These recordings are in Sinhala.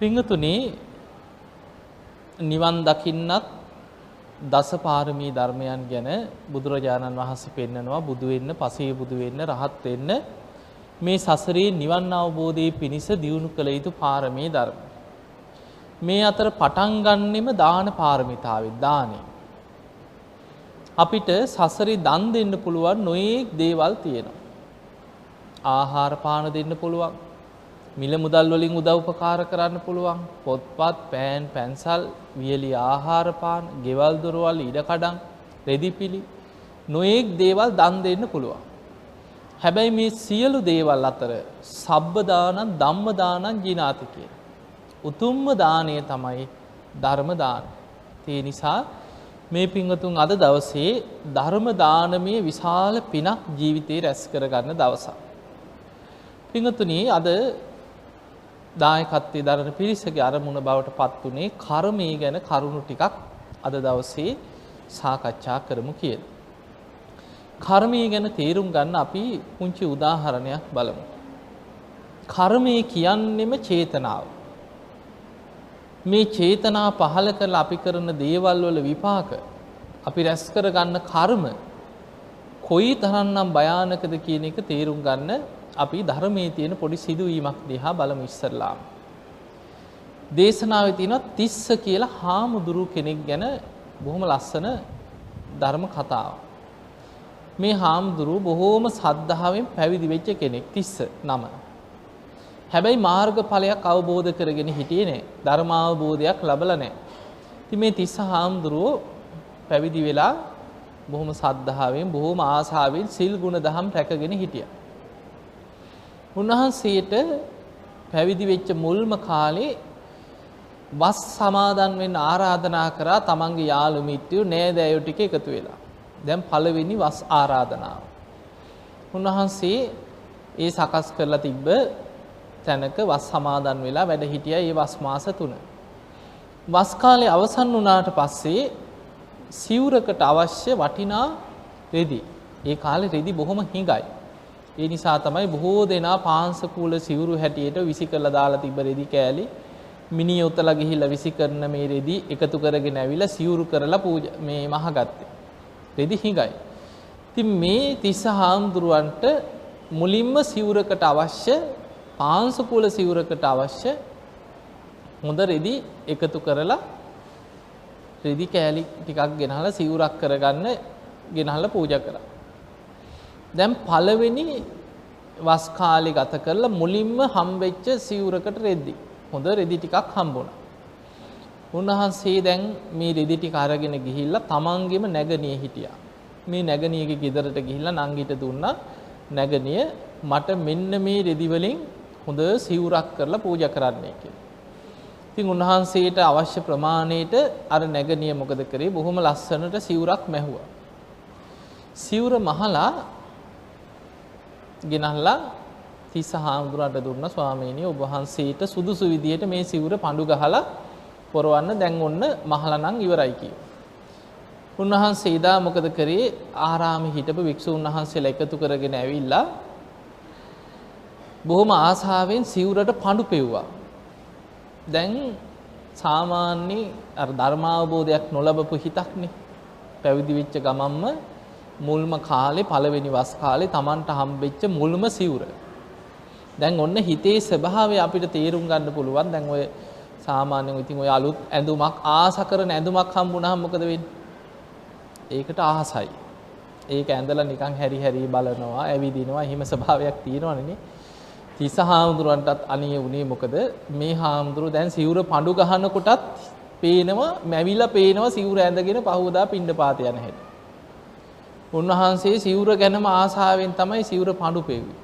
පිංගතුනි නිවන් දකින්නත් දසපාරමී ධර්මයන් ගැන බුදුරජාණන් වහන්සේ පෙන්නනවා. බුදු වෙන්න, පසේ බුදු වෙන්න, රහත් වෙන්න මේ සසරේ නිවන් අවබෝධයේ පිණිස දියුණු කළ යුතු පාරමී ධර්ම. මේ අතර පටන් ගන්නෙම දාන පාරමිතාවෙන් දානෙ. අපිට සසරේ දන් දෙන්න පුළුවන් නොයේක් දේවල් තියෙනවා. ආහාර පාන දෙන්න පුළුවන්. මිල මුදල් වලින් උදව් උපකාර කරන්න පුළුවන්. පොත්පත්, පෑන්, පැන්සල්, වියලි ආහාර පාන, ගෙවල් දොරවල්, ඉඩකඩම්, රෙදිපිලි නොයේක් දේවල් දන් දෙන්න පුළුවන්. හැබැයි මේ සියලු දේවල් අතර සබ්බ දානං ධම්ම දානං ජිනාති කියන උතුම්ම දාණය තමයි ධර්ම දානය. ඒ නිසා මේ පින්වතුන් අද දවසේ ධර්ම දානමේ විශාල පිනක් ජීවිතේ රැස් කරගන්න දවසක්. පින්වතුනි අද දායකත්වයේ දරන පිරිසගේ අරමුණ බවට පත් උනේ කර්මය ගැන කරුණු ටිකක් අද දවසේ සාකච්ඡා කරමු කියලා. කර්මය ගැන තේරුම් ගන්න අපි පුංචි උදාහරණයක් බලමු. කර්මය කියන්නේම චේතනාව. මේ චේතනා පහළ කරලා අපි කරන දේවල් වල විපාක අපි රැස් කරගන්න කර්ම කොයි තරම්නම් භයානකද කියන එක තේරුම් ගන්න අපි ධර්මයේ තියෙන පොඩි සිදුවීමක් දිහා බලමු ඉස්සරලාම. දේශනාවේ තියෙනවා තිස්ස කියලා හාමුදුරු කෙනෙක් ගැන බොහොම ලස්සන ධර්ම කතාවක්. මේ හාමුදුරු බොහෝම සද්ධාවෙන් පැවිදි වෙච්ච කෙනෙක් තිස්ස නම. හැබැයි මාර්ගඵලයක් අවබෝධ කරගෙන හිටියේ නෑ. ධර්ම අවබෝධයක් ලැබලා නෑ. ඉතින් මේ තිස්ස හාමුදුරුව පැවිදි වෙලා බොහොම සද්ධාවෙන් බොහොම ආසාවෙන් සිල් ගුණ දහම් රැකගෙන හිටියා. උන්වහන්සේට පැවිදි වෙච්ච මුල්ම කාලේ වස් සමාදන් වෙන්න ආරාධනා කරා තමන්ගේ යාළු මිත්‍රයෝ නෑදෑයෝ ටික එකතු වෙලා. දැන් පළවෙනි වස් ආරාධනාව. උන්වහන්සේ ඒ සකස් කරලා තිබ්බ තැනක වස් සමාදන් වෙලා වැඩ හිටියා ඒ වස් මාස 3. වස් කාලේ අවසන් වුණාට පස්සේ සිවුරකට අවශ්‍ය වටිනා රෙදි. ඒ කාලේ රෙදි බොහොම හිඟයි. ඒ නිසා තමයි බොහෝ දෙනා පාංශකූල සිවුරු හැටියට විසි කරලා දාලා තිබ්බ රෙදි කෑලි මිනිහ උතලා ගිහිල්ලා විසි කරන මේ රෙදි එකතු කරගෙන ඇවිල්ලා සිවුරු කරලා පූජා මේ මහගත්තේ. රෙදි හිඟයි. ඉතින් මේ තිස්ස හාමුදුරුවන්ට මුලින්ම සිවුරකට අවශ්‍ය පාංශකූල සිවුරකට අවශ්‍ය හොඳ රෙදි එකතු කරලා රෙදි කෑලි ටිකක් ගෙනහලා සිවුරක් කරගන්න ගෙනහලා පූජා කරා. දැන් පළවෙනි වස් කාලේ ගත කරලා මුලින්ම හම්බෙච්ච සිවුරකට රෙදි හොඳ රෙදි ටිකක් හම්බුණා. උන්වහන්සේ දැන් මේ රෙදි ටික අරගෙන ගිහිල්ලා තමන්ගේම නැගණිය හිටියා. මේ නැගණියගේ ගෙදරට ගිහිල්ලා නංගිට දුන්නා. නැගණිය මට මෙන්න මේ රෙදි වලින් හොඳ සිවුරක් කරලා පූජා කරන්නයි කියලා. ඉතින් උන්වහන්සේට අවශ්‍ය ප්‍රමාණයට අර නැගණිය මොකද කරේ? බොහොම ලස්සනට සිවුරක් මැහුවා. සිවුර මහලා ගෙනහලා තිස්ස හාමුදුරන්ට දුන්නා. ස්වාමීනි ඔබ වහන්සේට සුදුසු විදියට මේ සිවුර පඳු ගහලා පොරවන්න දැන් ඔන්න මහලා නම් ඉවරයි කිව්වා. උන්වහන්සේ ඉදා මොකද කරේ? ආරාමේ හිටපු වික්ෂුන් වහන්සේලා එකතු කරගෙන ඇවිල්ලා බොහොම ආසාවෙන් සිවුරට පඳු පෙව්වා. දැන් සාමාන්‍ය අර ධර්මාවබෝධයක් නොලබපු හිතක්නේ. පැවිදි වෙච්ච ගමන්ම මුල්ම කාලේ පළවෙනි වස් කාලේ Tamanට හම්බෙච්ච මුල්ම සිවුර. දැන් ඔන්න හිතේ ස්වභාවය අපිට තේරුම් ගන්න පුළුවන්. දැන් ඔය සාමාන්‍යයෙන් ඉතින් ඔය අලුත් ඇඳුමක් ආස කරන ඇඳුමක් හම්බුනහම මොකද වෙන්නේ? ඒකට ආසයි. ඒක ඇඳලා නිකන් හැරි හැරි බලනවා, ඇවිදිනවා, එහෙම ස්වභාවයක් තියෙනවනේ. තිස්ස හාමුදුරන්ටත් අනිය උනේ මොකද? මේ හාමුදුරුව දැන් සිවුර පඳු ගහනකොටත් පේනවා, මැවිලා පේනවා සිවුර ඇඳගෙන පහවදා පිණ්ඩපාත යන හැටි. උන්වහන්සේ සිවුර ගැනම ආසාවෙන් තමයි සිවුර පඳු පෙව්වේ.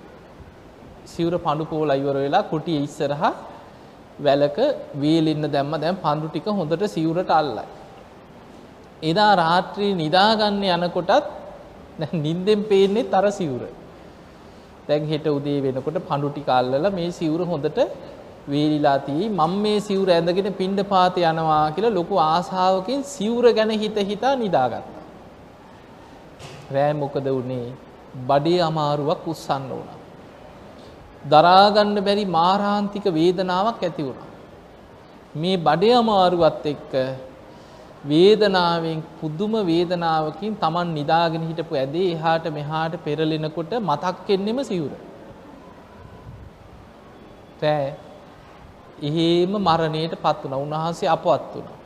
සිවුර පඳු පොවලා ඉවර වෙලා කුටිය ඉස්සරහා වැලක වීලින්න දැම්ම. දැන් පඳු ටික හොඳට සිවුරට අල්ලයි. එදා රාත්‍රී නිදාගන්න යනකොටත් දැන් නිින්දෙන් පේන්නේ තර සිවුර. දැන් හෙට උදේ වෙනකොට පඳු ටික අල්ලලා මේ සිවුර හොඳට වේලිලා තියෙයි. මම මේ සිවුර ඇඳගෙන පිණ්ඩපාත යනවා කියලා ලොකු ආසාවකින් සිවුර ගැන හිතා නිදාගත්තා. රෑ මොකද වුනේ? බඩේ අමාරුවක් උස්සන්න වුණා. දරා ගන්න බැරි මාරාන්තික වේදනාවක් ඇති වුණා. මේ බඩේ අමාරුවත් එක්ක වේදනාවෙන් පුදුම වේදනාවකින් Taman නිදාගෙන හිටපු ඇදේ එහාට මෙහාට පෙරලෙනකොට මතක් වෙන්නෙම සිවුර. එහෙම මරණයටපත් වුණා. උන්වහන්සේ අපවත් වුණා.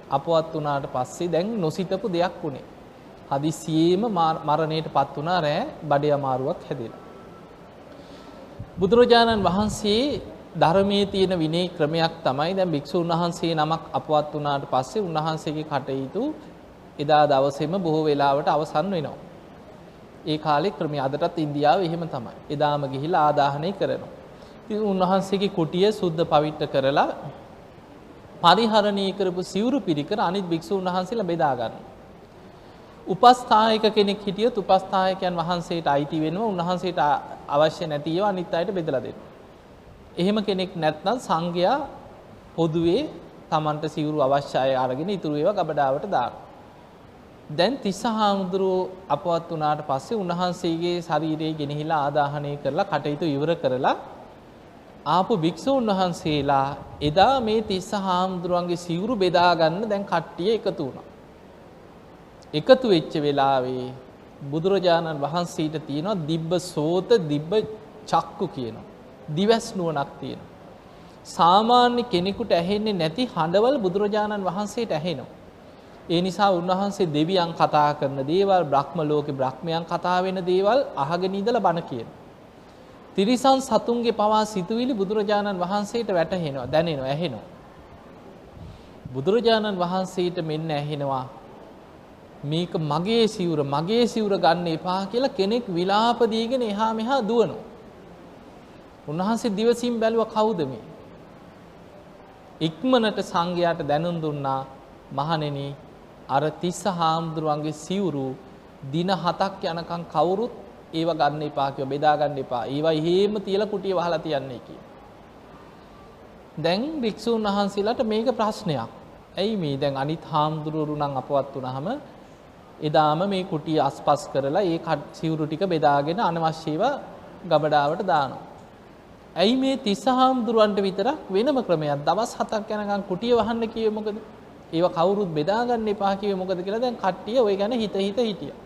අපවත් වුණාට පස්සේ දැන් නොසිතපු දෙයක් වුණේ. හදිසියෙම මරණයටපත් වුණා රෑ බඩේ අමාරුවක් හැදෙලා. බුදුරජාණන් වහන්සේ ධර්මයේ තියෙන විනය ක්‍රමයක් තමයි දැන් භික්ෂුන් වහන්සේ නමක් අපවත් වුණාට පස්සේ උන්වහන්සේගේ කටයුතු එදා දවසේම බොහෝ වෙලාවට අවසන් වෙනවා. ඒ කාලේ ක්‍රමය අදටත් ඉන්දියාවේ එහෙම තමයි. එදාම ගිහිලා ආදාහනය කරනවා. ඉතින් උන්වහන්සේගේ කුටිය සුද්ධ පවිත්‍ර කරලා පරිහරණය කරපු සිවුරු පිරිකර අනිත් භික්ෂුන් වහන්සේලා බෙදා ගන්නවා. උපස්ථායක කෙනෙක් හිටියොත් උපස්ථායකයන් වහන්සේට අයිති වෙනවා. උන්වහන්සේට අවශ්‍ය නැති ඒවා අනිත් අයට බෙදලා දෙනවා. එහෙම කෙනෙක් නැත්නම් සංඝයා පොදුවේ Tamanට සිවුරු අවශ්‍ය අය අරගෙන ඉතුරු ඒවා ගබඩාවට දානවා. දැන් තිස්ස හාමුදුරුවෝ අපවත් වුණාට පස්සේ උන්වහන්සේගේ ශරීරය ගෙනහිලා ආදාහනය කරලා කටයුතු ඉවර කරලා ආපු භික්ෂුන් වහන්සේලා එදා මේ තිස්ස හාමුදුරුවන්ගේ සිවුරු බෙදා ගන්න දැන් කට්ටිය එකතු වුණා. එකතු වෙච්ච වෙලාවේ බුදුරජාණන් වහන්සේට තියෙනවා දිබ්බ සෝත දිබ්බ චක්කු කියනවා. දිවස් නුවණක් තියෙනවා. සාමාන්‍ය කෙනෙකුට ඇහෙන්නේ නැති හඬවල් බුදුරජාණන් වහන්සේට ඇහෙනවා. ඒ නිසා උන්වහන්සේ දෙවියන් කතා කරන දේවල්, බ්‍රහ්ම ලෝකේ බ්‍රහ්මයන් කතා වෙන දේවල් අහගෙන ඉඳලා බණ කියනවා. තිරිසන් සතුන්ගේ පවා සිතුවිලි බුදුරජාණන් වහන්සේට වැටහෙනවා, දැනෙනවා, ඇහෙනවා. බුදුරජාණන් වහන්සේට මෙන්න ඇහෙනවා මේක මගේ සිවුර ගන්න එපා කියලා කෙනෙක් විලාප දීගෙන එහා මෙහා දුවනවා. උන්වහන්සේ දිවසින් බැලුවා කවුද මේ? ඉක්මනට සංඝයාට දැනුම් දුන්නා මහණෙනි අර තිස්ස හාමුදුරුවන්ගේ සිවුරු දින 7ක් යනකම් කවුරුත් ඒව ගන්න එපා කියලා බෙදා ගන්න එපා. ඒවා එහෙම තියලා කුටිය වහලා තියන්නේ කියලා. දැන් භික්ෂුන් වහන්සේලාට මේක ප්‍රශ්නයක්. ඇයි මේ දැන් අනිත් හාමුදුරුවරු නම් අපවත් වුණාම එදාම මේ කුටිය අස්පස් කරලා ඒ සිවුරු ටික බෙදාගෙන අනවශ්‍යව ගබඩාවට දානවා. ඇයි මේ තිස්ස හාමුදුරුවන්ට විතරක් වෙනම ක්‍රමයක් දවස් 7ක් යනකම් කුටිය වහන්න කිව්වේ මොකද? ඒව කවුරුත් බෙදා ගන්න එපා කිව්වේ මොකද කියලා දැන් කට්ටිය ওই ගැන හිත හිටියා.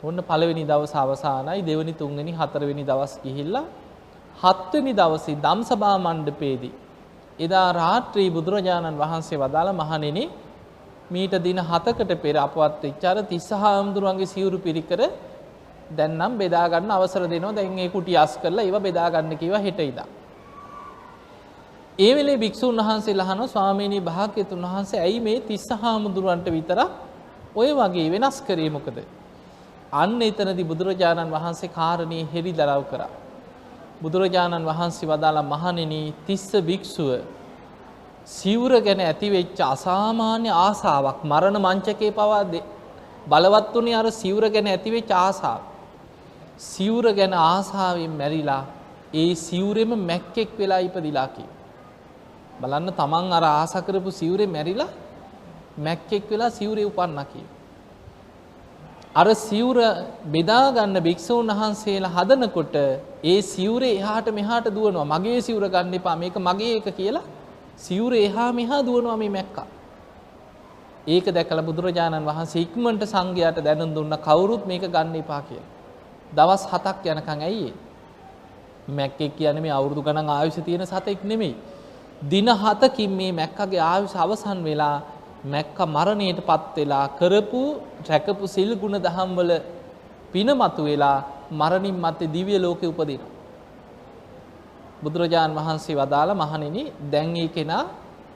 ඔන්න පළවෙනි දවස අවසానයි, දෙවෙනි තුන්වෙනි හතරවෙනි දවස් ගිහිල්ලා හත්වෙනි දවසේ ධම්සභා මණ්ඩපයේදී එදා රාත්‍රී බුදුරජාණන් වහන්සේ වදාළ මහණෙනි මීට දින 7කට පෙර අපවත් වෙච්ච අර තිස්ස හාමුදුරුවන්ගේ සිවුරු පිරිකර දැන් නම් බෙදා ගන්න අවසර දෙනවා. දැන් මේ කුටි අස් කරලා ඒව බෙදා ගන්න කිව්වා හෙට ඉඳන්. ඒ වෙලේ භික්ෂුන් වහන්සේලා අහනවා ස්වාමීනි භාග්‍යතුන් වහන්සේ ඇයි මේ තිස්ස හාමුදුරුවන්ට විතරක් ඔය වගේ වෙනස් කරේ මොකද? අන්න එතනදී බුදුරජාණන් වහන්සේ කාරණේ හෙළිදරව් කරා. බුදුරජාණන් වහන්සේ වදාලා මහණෙනි තිස්ස භික්ෂුව සිවුර ගැන ඇති වෙච්ච අසාමාන්‍ය ආසාවක් මරණ මංචකේ පවා බලවත් උනේ අර සිවුර ගැන ඇති වෙච්ච ආසාව. සිවුර ගැන ආසාවෙන් මැරිලා ඒ සිවුරෙම මැක්කෙක් වෙලා ඉපදිලා කි. බලන්න තමන් අර ආස කරපු සිවුරේ මැරිලා මැක්කෙක් වෙලා සිවුරේ උපන්නා කි. අර සිවුර බෙදා ගන්න භික්ෂුන් වහන්සේලා හදනකොට ඒ සිවුරේ එහාට මෙහාට දුවනවා. මගේ සිවුර ගන්න එපා මේක මගේ එක කියලා සිවුරේ එහා මෙහා දුවනවා මේ මැක්කා. ඒක දැකලා බුදුරජාණන් වහන්සේ ඉක්මනට සංඝයාට දැනුම් දුන්නා කවුරුත් මේක ගන්න එපා කියලා. දවස් 7ක් යනකම් ඇයි මැක්කෙක් කියන්නේ මේ අවුරුදු ගණන් ආයුෂ තියෙන සතෙක් නෙමෙයි. දින 7කින් මේ මැක්කගේ ආයුෂ අවසන් වෙලා මැක්ක මරණයටපත් වෙලා කරපු රැකපු සිල් ගුණ දහම් වල පිනමතු වෙලා මරණින් මත්තේ දිව්‍ය ලෝකේ උපදිනවා. බුදුරජාන් වහන්සේ වදාළ මහණෙනි දැන් ඒ කෙනා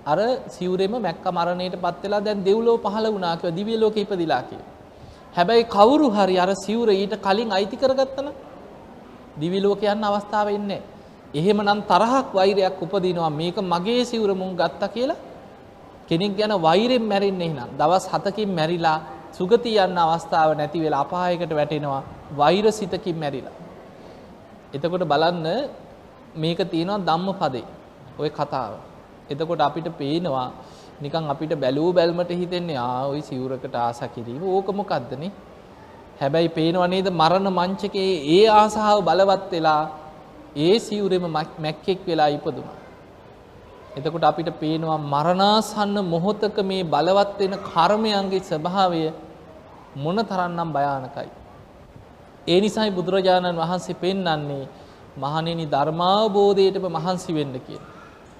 අර සිවුරෙම මැක්ක මරණයටපත් වෙලා දැන් දෙව්ලොව පහළ වුණා කියලා දිව්‍ය ලෝකේ ඉපදිලා කියලා. හැබැයි කවුරු හරි අර සිවුර ඊට කලින් අයිති කරගත්තා නම් දිව්‍ය ලෝකේ යන්න අවස්ථාව එන්නේ නැහැ. එහෙමනම් තරහක් වෛරයක් උපදිනවා මේක මගේ සිවුර මුන් ගත්තා කියලා කෙනෙක් ගැන වෛරෙන් මැරෙන්නේ එහෙනම් දවස් 7කින් මැරිලා සුගතිය යන්න අවස්ථාව නැති වෙලා අපායකට වැටෙනවා වෛරසිතකින් මැරිලා. එතකොට බලන්න මේක තියෙනවා ධම්මපදේ ওই කතාව. එතකොට අපිට පේනවා නිකන් අපිට බැලූ බැල්මට හිතෙන්නේ ওই සිවුරකට ආස කිරීම ඕක මොකද්දනේ? හැබැයි පේනව නේද මරණ මංචකේ ඒ ආසාව බලවත් වෙලා ඒ සිවුරෙම මැක්කෙක් වෙලා ඉපදුනා. එතකොට අපිට පේනවා මරණාසන්න මොහොතක මේ බලවත් වෙන කර්මයන්ගේ ස්වභාවය මොන තරම්නම් භයානකයි. ඒ නිසායි බුදුරජාණන් වහන්සේ පෙන්වන්නේ මහණෙනි ධර්මාවබෝධයටම මහන්සි වෙන්න කියලා.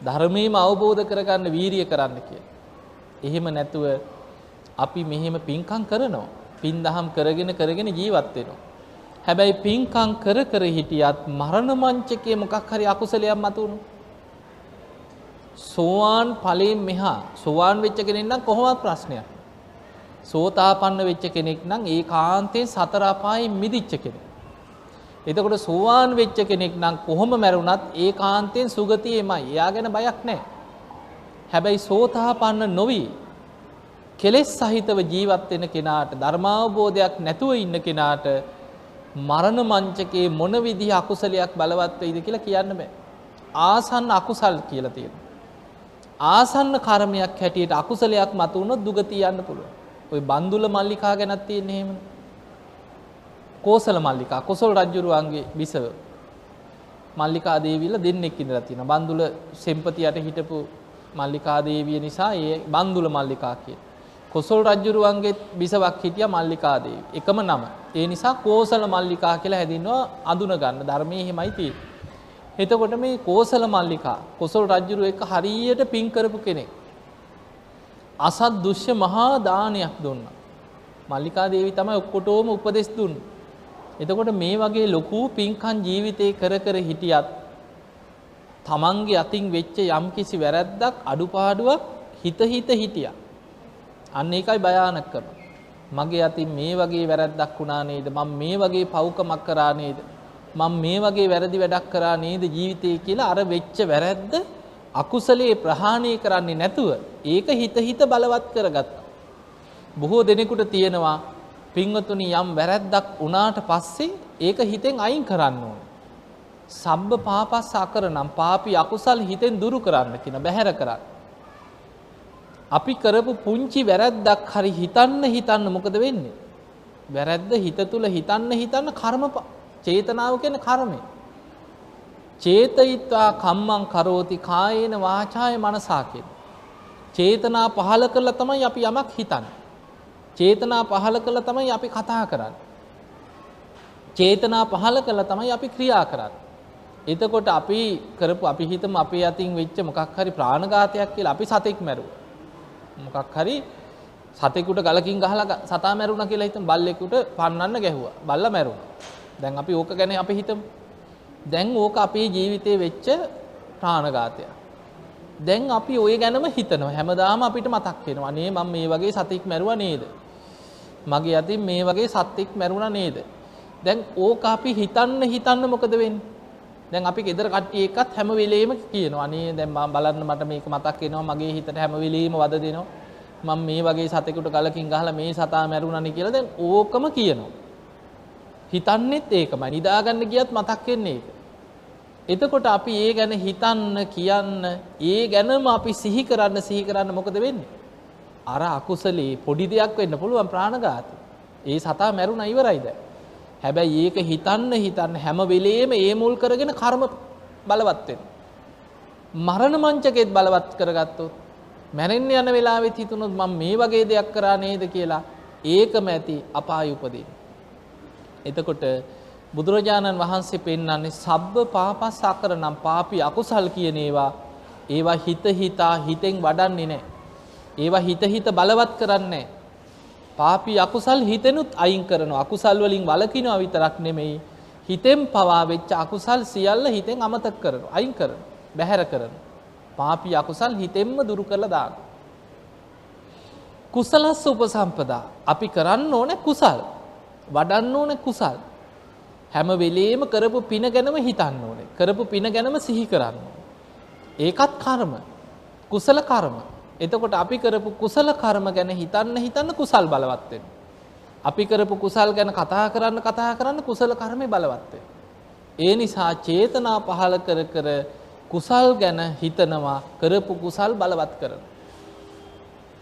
ධර්මයේම අවබෝධ කරගන්න වීරිය කරන්න කියලා. එහෙම නැතුව අපි මෙහෙම පින්කම් කරනවා. පින් දහම් කරගෙන ජීවත් වෙනවා. හැබැයි පින්කම් කර හිටියත් මරණ මංචකයේ මොකක් හරි අකුසලයක් මතුවුණු. සෝවාන් ඵලයෙන් මෙහා සෝවාන් වෙච්ච කෙනෙක් නම් කොහොමවත් ප්‍රශ්නයක්. සෝතාපන්න වෙච්ච කෙනෙක් නම් ඒකාන්තයෙන් සතර අපායෙන් මිදිච්ච කෙනෙක්. එතකොට සෝවාන් වෙච්ච කෙනෙක් නම් කොහොම මැරුණත් ඒකාන්තයෙන් සුගතියෙමයි. එයා ගැන බයක් නැහැ. හැබැයි සෝතාපන්න නොවි කෙලෙස් සහිතව ජීවත් වෙන කෙනාට ධර්මාවබෝධයක් නැතුව ඉන්න කෙනාට මරණ මංචකේ මොන විදිහ අකුසලයක් බලවත් වෙයිද කියලා කියන්න බෑ. ආසන්න අකුසල් කියලා තියෙනවා. ආසන්න කර්මයක් හැටියට අකුසලයක් මතුවුනොත් දුගතිය යන්න පුළුවන්. ওই බන්දුල මල්ලිකා ගැනත් තියෙන්නේ එහෙමනේ. කෝසල මල්ලිකා කොසල් රජුරුවන්ගේ බිසව මල්ලිකා දේවියල දෙන්නෙක් ඉඳලා තියෙනවා. බන්දුල සෙම්පතියට හිටපු මල්ලිකා දේවිය නිසා ඒ බන්දුල මල්ලිකා කියන. කොසල් රජුරුවන්ගේ බිසවක් හිටියා මල්ලිකා දේවිය. එකම නම. ඒ නිසා කෝසල මල්ලිකා කියලා හැදින්නවා අඳුන ගන්න. ධර්මයේ එහෙමයි තියෙන්නේ. එතකොට මේ කෝසල මල්ලිකා කොසල් රජුරුව එක්ක හරියට පින් කරපු කෙනෙක්. අසත් දුෂ්‍ය මහා දානයක් දුන්නා. මල්ලිකා දේවී තමයි ඔක්කොටම උපදෙස් දුන්නේ. එතකොට මේ වගේ ලොකු පින්කම් ජීවිතේ කර හිටියත් තමන්ගේ අතින් වෙච්ච යම්කිසි වැරැද්දක් අඩුපාඩුවක් හිත හිටියා. අන්න ඒකයි භයානකම. මගේ අතින් මේ වගේ වැරැද්දක් වුණා නේද? මම මේ වගේ පව්කමක් කරා නේද? මම මේ වගේ වැරදි වැඩක් කරා නේද ජීවිතේ කියලා අර වෙච්ච වැරැද්ද අකුසලයේ ප්‍රහාණය කරන්නේ නැතුව ඒක හිත බලවත් කරගත්තා. බොහෝ දෙනෙකුට තියෙනවා පින්වතුනි යම් වැරැද්දක් වුණාට පස්සේ ඒක හිතෙන් අයින් කරන්න ඕනේ. සබ්බ පාපස්ස අකරනම් පාපී අකුසල් හිතෙන් දුරු කරන්න කියන බැහැර කරන්න. අපි කරපු පුංචි වැරැද්දක් හරි හිතන්න මොකද වෙන්නේ? වැරැද්ද හිත තුල හිතන්න කර්ම චේතනාව කියන්නේ කර්මය. චේතයිත්වා කම්මං කරෝති කායේන වාචාය මනසා කියන. චේතනා පහල කළා තමයි අපි යමක් හිතන්නේ. චේතනා පහල කළා තමයි අපි කතා කරන්නේ. චේතනා පහල කළා තමයි අපි ක්‍රියා කරන්නේ. එතකොට අපි හිතමු අපේ අතින් වෙච්ච මොකක් හරි ප්‍රාණඝාතයක් කියලා අපි සතෙක් මැරුවා. මොකක් හරි සතෙකුට ගලකින් ගහලා සතා මැරුණා කියලා හිතමු. බල්ලෙකුට පන්නන්න ගැහුවා. බල්ලා මැරුණා. දැන් අපි ඕක ගැන අපි හිතමු. දැන් ඕක අපේ ජීවිතේ වෙච්ච ප්‍රාණඝාතයක්. දැන් අපි ওই ගැනම හිතනවා. හැමදාම අපිට මතක් වෙනවා. අනේ මම මේ වගේ සතෙක් මැරුවා නේද? මගේ අතින් මේ වගේ සතෙක් මැරුණා නේද? දැන් ඕක අපි හිතන්න මොකද වෙන්නේ? දැන් අපි ගෙදර කට්ටිය එක්කත් හැම වෙලෙම කියනවා. අනේ දැන් මම බලන්න මට මේක මතක් වෙනවා. මගේ හිතට හැම වෙලෙම වද දෙනවා. මම මේ වගේ සතෙකුට ගලකින් ගහලා මේ සතා මැරුණානේ කියලා දැන් ඕකම කියනවා. හිතන්නේත් ඒකමයි. නිදාගන්න ගියත් මතක් වෙන්නේ ඒක. එතකොට අපි ඒ ගැන හිතන්න කියන්න ඒ ගැනම අපි සිහි කරන්න මොකද වෙන්නේ? අර අකුසලේ පොඩි දෙයක් වෙන්න පුළුවන් ප්‍රාණඝාතය. ඒ සතා මැරුණා ඉවරයි දැන්. හැබැයි ඒක හිතන්න හැම වෙලෙම ඒ මුල් කරගෙන කර්ම බලවත් වෙනවා. මරණ මංචකෙත් බලවත් කරගත්තොත් මැරෙන්න යන වෙලාවෙත් හිතුනොත් මම මේ වගේ දෙයක් කරා නේද කියලා ඒකම ඇති අපාය උපදින. එතකොට බුදුරජාණන් වහන්සේ පෙන්වන්නේ සබ්බ පාපස්ස අකරනම් පාපී අකුසල් කියන ඒවා හිතෙන් වඩන්නේ නැහැ. ඒවා හිත බලවත් කරන්නේ නැහැ. පාපී අකුසල් හිතෙනුත් අයින් කරනවා. අකුසල් වලින් වළකිනවා විතරක් නෙමෙයි හිතෙන් පවා වෙච්ච අකුසල් සියල්ල හිතෙන් අමතක කරනවා. අයින් කරනවා. බැහැර කරනවා. පාපී අකුසල් හිතෙන්ම දුරු කරලා දානවා. කුසලස්ස උපසම්පදා අපි කරන්න ඕනේ කුසල්. වඩන්න ඕනේ කුසල්. හැම වෙලෙම කරපු පින ගැනම හිතන්න ඕනේ. කරපු පින ගැනම සිහි කරන්න ඕනේ. ඒකත් කර්ම. කුසල කර්ම. එතකොට අපි කරපු කුසල කර්ම ගැන හිතන්න කුසල් බලවත් වෙනවා. අපි කරපු කුසල් ගැන කතා කරන්න කුසල කර්මේ බලවත් වෙනවා. ඒ නිසා චේතනා පහල කර කුසල් ගැන හිතනවා කරපු කුසල් බලවත් කරනවා.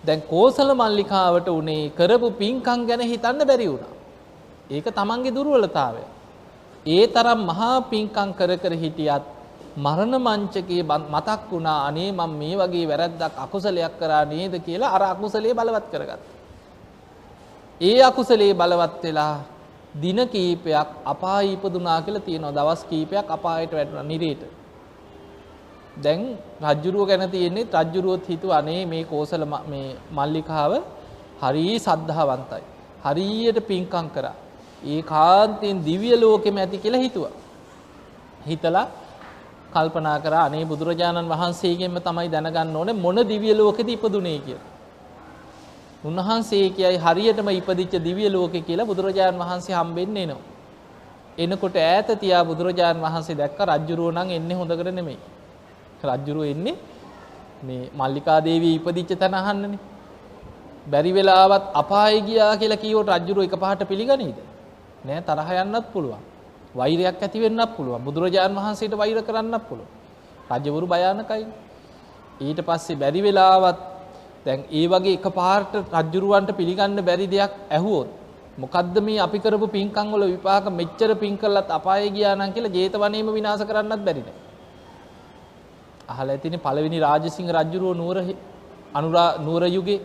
දැන් කෝසල මල්ලිකාවට උනේ කරපු පින්කම් ගැන හිතන්න බැරි වුණා. ඒක තමන්ගේ දුර්වලතාවය. ඒ තරම් මහා පින්කම් කර හිටියත් මරණ මංචකයේ මතක් වුණා අනේ මම මේ වගේ වැරද්දක් අකුසලයක් කරා නේද කියලා අර අකුසලයේ බලවත් කරගත්තා. ඒ අකුසලයේ බලවත් වෙලා දින කීපයක් අපායේ ඉපදුනා කියලා තියෙනවා. දවස් කීපයක් අපායට වැටුණා නිරේට. දැන් රජ්ජුරුව ගැන තියෙන්නේ රජ්ජුරුවොත් හිතුවා අනේ මේ කෝසල මේ මල්ලිකාව හරිය සද්ධාවන්තයි. හරියට පිංකම් කරා. ඒකාන්තයෙන් දිව්‍ය ලෝකෙම ඇති කියලා හිතුවා. හිතලා කල්පනා කරා අනේ බුදුරජාණන් වහන්සේගෙන්ම තමයි දැනගන්න ඕනේ මොන දිව්‍ය ලෝකෙද ඉපදුනේ කියලා. උන්වහන්සේ කියයි හරියටම ඉපදිච්ච දිව්‍ය ලෝකෙ කියලා බුදුරජාණන් වහන්සේ හම්බෙන්න එනවා. එනකොට ඈත තියා බුදුරජාණන් වහන්සේ දැක්ක රජ්ජුරුව නම් එන්නේ හොඳකට නෙමෙයි. රජ්ජුරුව එන්නේ මේ මල්ලිකා දේවිය ඉපදිච්ච තැන අහන්නනේ. බැරි වෙලාවත් අපායේ ගියා කියලා කියවට රජ්ජුරුව එකපාරට පිළිගනීද? නෑ, තරහ යන්නත් පුළුවන්. වෛරයක් ඇති වෙන්නත් පුළුවන්. බුදුරජාණන් වහන්සේට වෛර කරන්නත් පුළුවන්. රජවරු භයානකයි. ඊට පස්සේ බැරි වෙලාවත් දැන් ඒ වගේ එකපාරට රජ්ජුරුවන්ට පිළිගන්න බැරි දෙයක් ඇහුවොත් මොකද්ද මේ අපි කරපු පින්කම් වල විපාක මෙච්චර පින් කළත් අපායේ ගියා නම් කියලා ජේතවනේම විනාශ කරන්නත් බැරි නෑ. අහලා ඇතිනේ පළවෙනි රාජසිංහ රජුරෝ නුවර යුගේ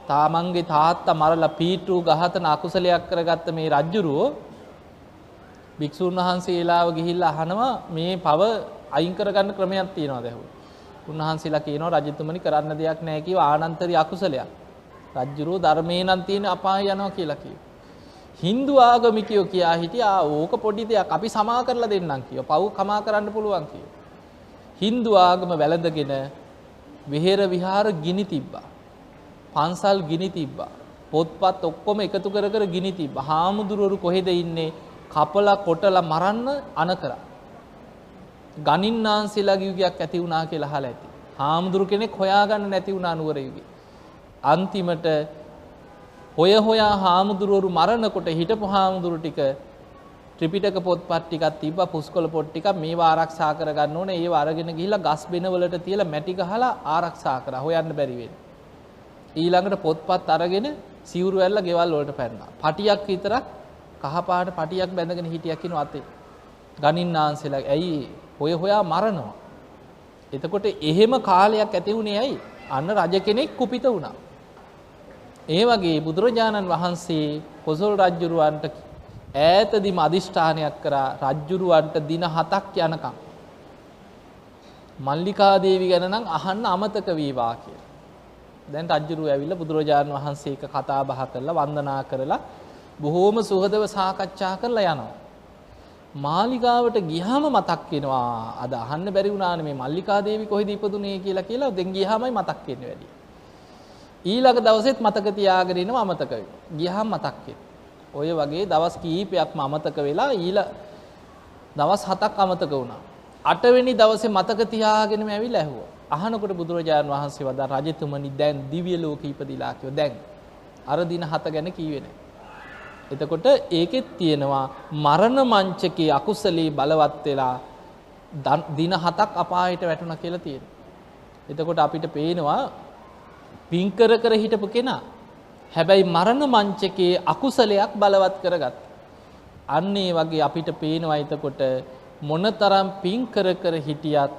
තාමන්ගේ තාත්තා මරලා පීට්ටු ගහතන අකුසලයක් කරගත්ත මේ රජුරෝ භික්ෂුන් වහන්සේලාව ගිහිල්ලා අහනවා මේ පව අයින් කරගන්න ක්‍රමයක් තියෙනවද ඇහුවා. උන්වහන්සේලා කියනවා රජතුමනි කරන්න දෙයක් නැහැ කිව්වා ආනන්තරී අකුසලයක්. රජුරෝ ධර්මේ නම් තියෙන අපාය යනවා කියලා කිව්වා. Hindu ආගමිකයෝ කියා හිටියා ඕක පොඩි දෙයක් අපි සමා කරලා දෙන්නම් කිව්වා. පව් කමා කරන්න පුළුවන් කිව්වා. Hindu ආගම වැළඳගෙන විහෙර විහාර ගිනි තිබ්බා. පන්සල් ගිනි තිබ්බා. පොත්පත් ඔක්කොම එකතු කර කර ගිනි තිබ්බා. හාමුදුරුවරු කොහෙද ඉන්නේ? කපලා කොටලා මරන්න අන කරා. ගණින්නාන්සලා යුගයක් ඇති වුණා කියලා අහලා ඇති. හාමුදුරු කෙනෙක් හොයාගන්න නැති වුණා නුවර යුගේ. අන්තිමට හොයා හාමුදුරුවරු මරනකොට හිටපු හාමුදුරු ටික ත්‍රිපිටක පොත්පත් ටිකක් තිබ්බා පුස්කොළ පොත් ටිකක් මේවා ආරක්ෂා කරගන්න ඕනේ. ඒව අරගෙන ගිහිල්ලා ගස් බෙන වලට තියලා මැටි ගහලා ආරක්ෂා කරා. හොයන්න බැරි වෙන්නේ. ඊළඟට පොත්පත් අරගෙන සිවුරු ඇල්ලලා ගෙවල් වලට පැන්නා. පටියක් විතරක් කහපාට පටියක් බැඳගෙන හිටියක් කිනු අතේ. ගණින්නාන්සලා ඇයි හොයා මරනවා. එතකොට එහෙම කාලයක් ඇති වුණේ ඇයි? අන්න රජ කෙනෙක් කුපිත වුණා. ඒ වගේ බුදුරජාණන් වහන්සේ කොසල් රජුරවන්ට ඈතදීම අදිෂ්ඨානයක් කරා රජුරවන්ට දින 7ක් යනකම් මල්ලිකා දේවි ගැන නම් අහන්න අමතක වේවා කියලා. දැන් රජුරුව ඇවිල්ලා බුදුරජාණන් වහන්සේ එක කතා බහ කරලා වන්දනා කරලා බොහෝම සුහදව සාකච්ඡා කරලා යනවා. මාලිගාවට ගියාම මතක් වෙනවා අද අහන්න බැරි වුණානේ මේ මල්ලිකා දේවි කොහෙද ඉපදුනේ කියලා දැන් ගියාමයි මතක් වෙන්නේ වැඩි. ඊළඟ දවසෙත් මතක තියාගෙන ඉනවා අමතක වෙනවා. ගියාම මතක් වෙනවා. ඔය වගේ දවස් කීපයක්ම අමතක වෙලා දවස් 7ක් අමතක වුණා. 8 වෙනි දවසේ මතක තියාගෙනම ඇවිල්ලා ඇහුවා. අහනකොට බුදුරජාණන් වහන්සේ වදා රජතුමනි දැන් දිව්‍ය ලෝකෙ ඉපදිලා කිව්වා. දැන් අර දින 7 ගැන කීවේ නැහැ. එතකොට ඒකෙත් තියෙනවා මරණ මංචකයේ අකුසලී බලවත් වෙලා දින 7ක් අපායට වැටුණා කියලා තියෙනවා. එතකොට අපිට පේනවා පින් කර කර හිටපු කෙනා හැබැයි මරණ මංචකයේ අකුසලයක් බලවත් කරගත්. අන්න ඒ වගේ අපිට පේනවා එතකොට මොනතරම් පින් කර කර හිටියත්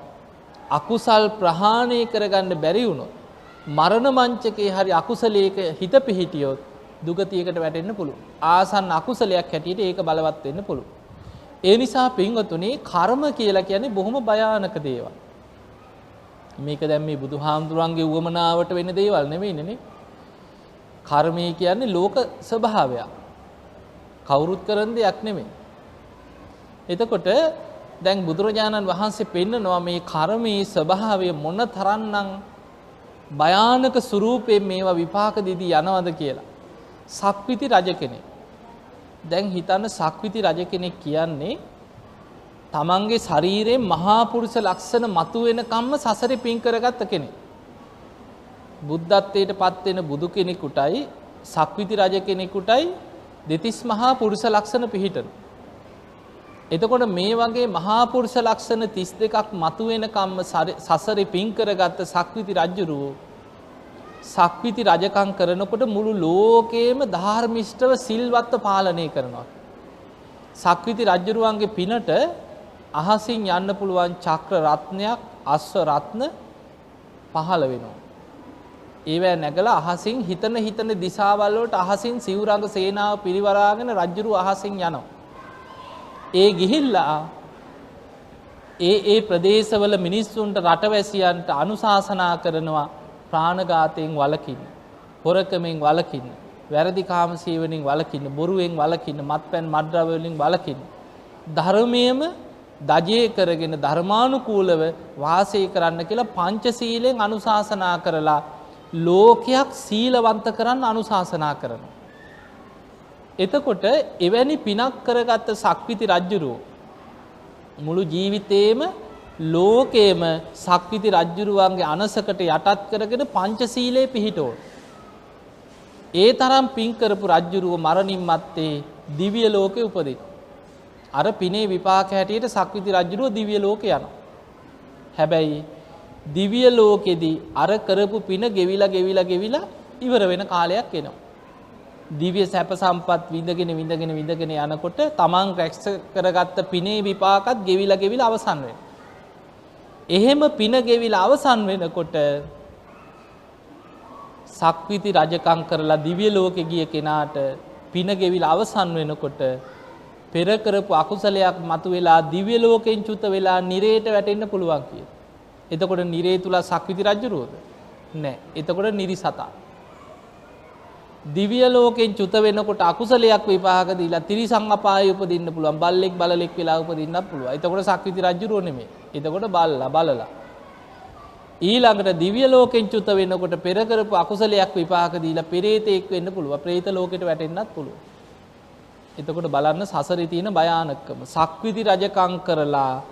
අකුසල් ප්‍රහාණය කරගන්න බැරි වුණොත් මරණ මංචකයේ හරි අකුසලයක හිත පිහිටියොත් දුගතියකට වැටෙන්න පුළුවන්. ආසන්න අකුසලයක් හැටියට ඒක බලවත් වෙන්න පුළුවන්. ඒ නිසා පින්වතුනි කර්ම කියලා කියන්නේ බොහොම භයානක දේවල්. මේක දැන් මේ බුදුහාමුදුරන්ගේ උවමනාවට වෙන දේවල් නෙමෙයිනේ නේ. කර්මය කියන්නේ ලෝක ස්වභාවයක්. කවුරුත් කරන දෙයක් නෙමෙයි. එතකොට දැන් බුදුරජාණන් වහන්සේ පෙන්නනවා මේ කර්මයේ ස්වභාවය මොන තරම්නම් භයානක ස්වරූපයෙන් මේවා විපාක දීදී යනවද කියලා. සක්විති රජ කෙනෙක්. දැන් හිතන්න සක්විති රජ කෙනෙක් කියන්නේ තමන්ගේ ශරීරයේ මහා පුරුෂ ලක්ෂණ මතුවෙනකම්ම සසරේ පින් කරගත්ත කෙනෙක්. බුද්ධත්වයට පත් වෙන බුදු කෙනෙකුටයි සක්විති රජ කෙනෙකුටයි දෙතිස් මහා පුරුෂ ලක්ෂණ පිහිටන. එතකොට මේ වගේ මහා පුරුෂ ලක්ෂණ 32ක් මතුවෙනකම්ම සසරේ පින් කරගත්ත සක්විති රජුරෝ සක්විති රජකම් කරනකොට මුළු ලෝකේම ධාර්මිෂ්ඨව සිල්වත්ව පාලනය කරනවා. සක්විති රජුරුවන්ගේ පිනට අහසින් යන්න පුළුවන් චක්‍ර රත්නයක් අශ්ව රත්න 15 වෙනවා. ඒවැ නැගලා අහසින් හිතන දිශාවල් වලට අහසින් සිවුරඟ සේනාව පිරිවරාගෙන රජුරු අහසින් යනවා. ඒ ගිහිල්ලා ඒ ප්‍රදේශවල මිනිස්සුන්ට රටවැසියන්ට අනුශාසනා කරනවා ප්‍රාණඝාතයෙන් වළකින්න, හොරකමෙන් වළකින්න, වැරදි කාම සේවනයෙන් වළකින්න, බොරුවෙන් වළකින්න, මත්පැන් මත්ද්‍රව්‍ය වලින් වළකින්න. ධර්මයේම දජේ කරගෙන ධර්මානුකූලව වාසය කරන්න කියලා පංචශීලයෙන් අනුශාසනා කරලා ලෝකයක් සීලවන්ත කරන්න අනුශාසනා කරනවා. එතකොට එවැනි පිනක් කරගත්ත සක්විති රජුරෝ මුළු ජීවිතේම ලෝකේම සක්විති රජුරුවන්ගේ අනසකට යටත් කරගෙන පංචශීලයේ පිහිටවන. ඒ තරම් පින් කරපු රජුරුව මරණින් මත්තේ දිව්‍ය ලෝකේ උපදින. අර පිනේ විපාක හැටියට සක්විති රජුරුව දිව්‍ය ලෝකේ යනවා. හැබැයි දිව්‍ය ලෝකෙදී අර කරපු පින ගෙවිලා ඉවර වෙන කාලයක් එනවා. දිව්‍ය සැප සම්පත් විඳගෙන යනකොට තමන් රැස් කරගත්ත පිනේ විපාකත් ගෙවිලා අවසන් වෙනවා. එහෙම පින ගෙවිලා අවසන් වෙනකොට සක්විති රජකම් කරලා දිව්‍ය ලෝකෙ ගිය කෙනාට පින ගෙවිලා අවසන් වෙනකොට පෙර කරපු අකුසලයක් මතුවෙලා දිව්‍ය ලෝකෙන් චුත වෙලා නිරේට වැටෙන්න පුළුවන් කියලා. එතකොට නිරේ තුල සක්විති රජුරුවද? නැහැ. එතකොට නිරිසතා. දිව්‍ය ලෝකෙන් චුත වෙනකොට අකුසලයක් විපාක දීලා තිරිසන් අපායේ උපදින්න පුළුවන්. බල්ලෙක් බලලෙක් වෙලා උපදින්නත් පුළුවන්. එතකොට සක්විති රජුරුව නෙමෙයි. එතකොට බලලා. ඊළඟට දිව්‍ය ලෝකෙන් චුත වෙනකොට පෙර කරපු අකුසලයක් විපාක දීලා පෙරේතෙක් වෙන්න පුළුවන්. പ്രേත ලෝකෙට වැටෙන්නත් පුළුවන්. එතකොට බලන්න සසරේ තියෙන භයානකම. සක්විති රජකම් කරලා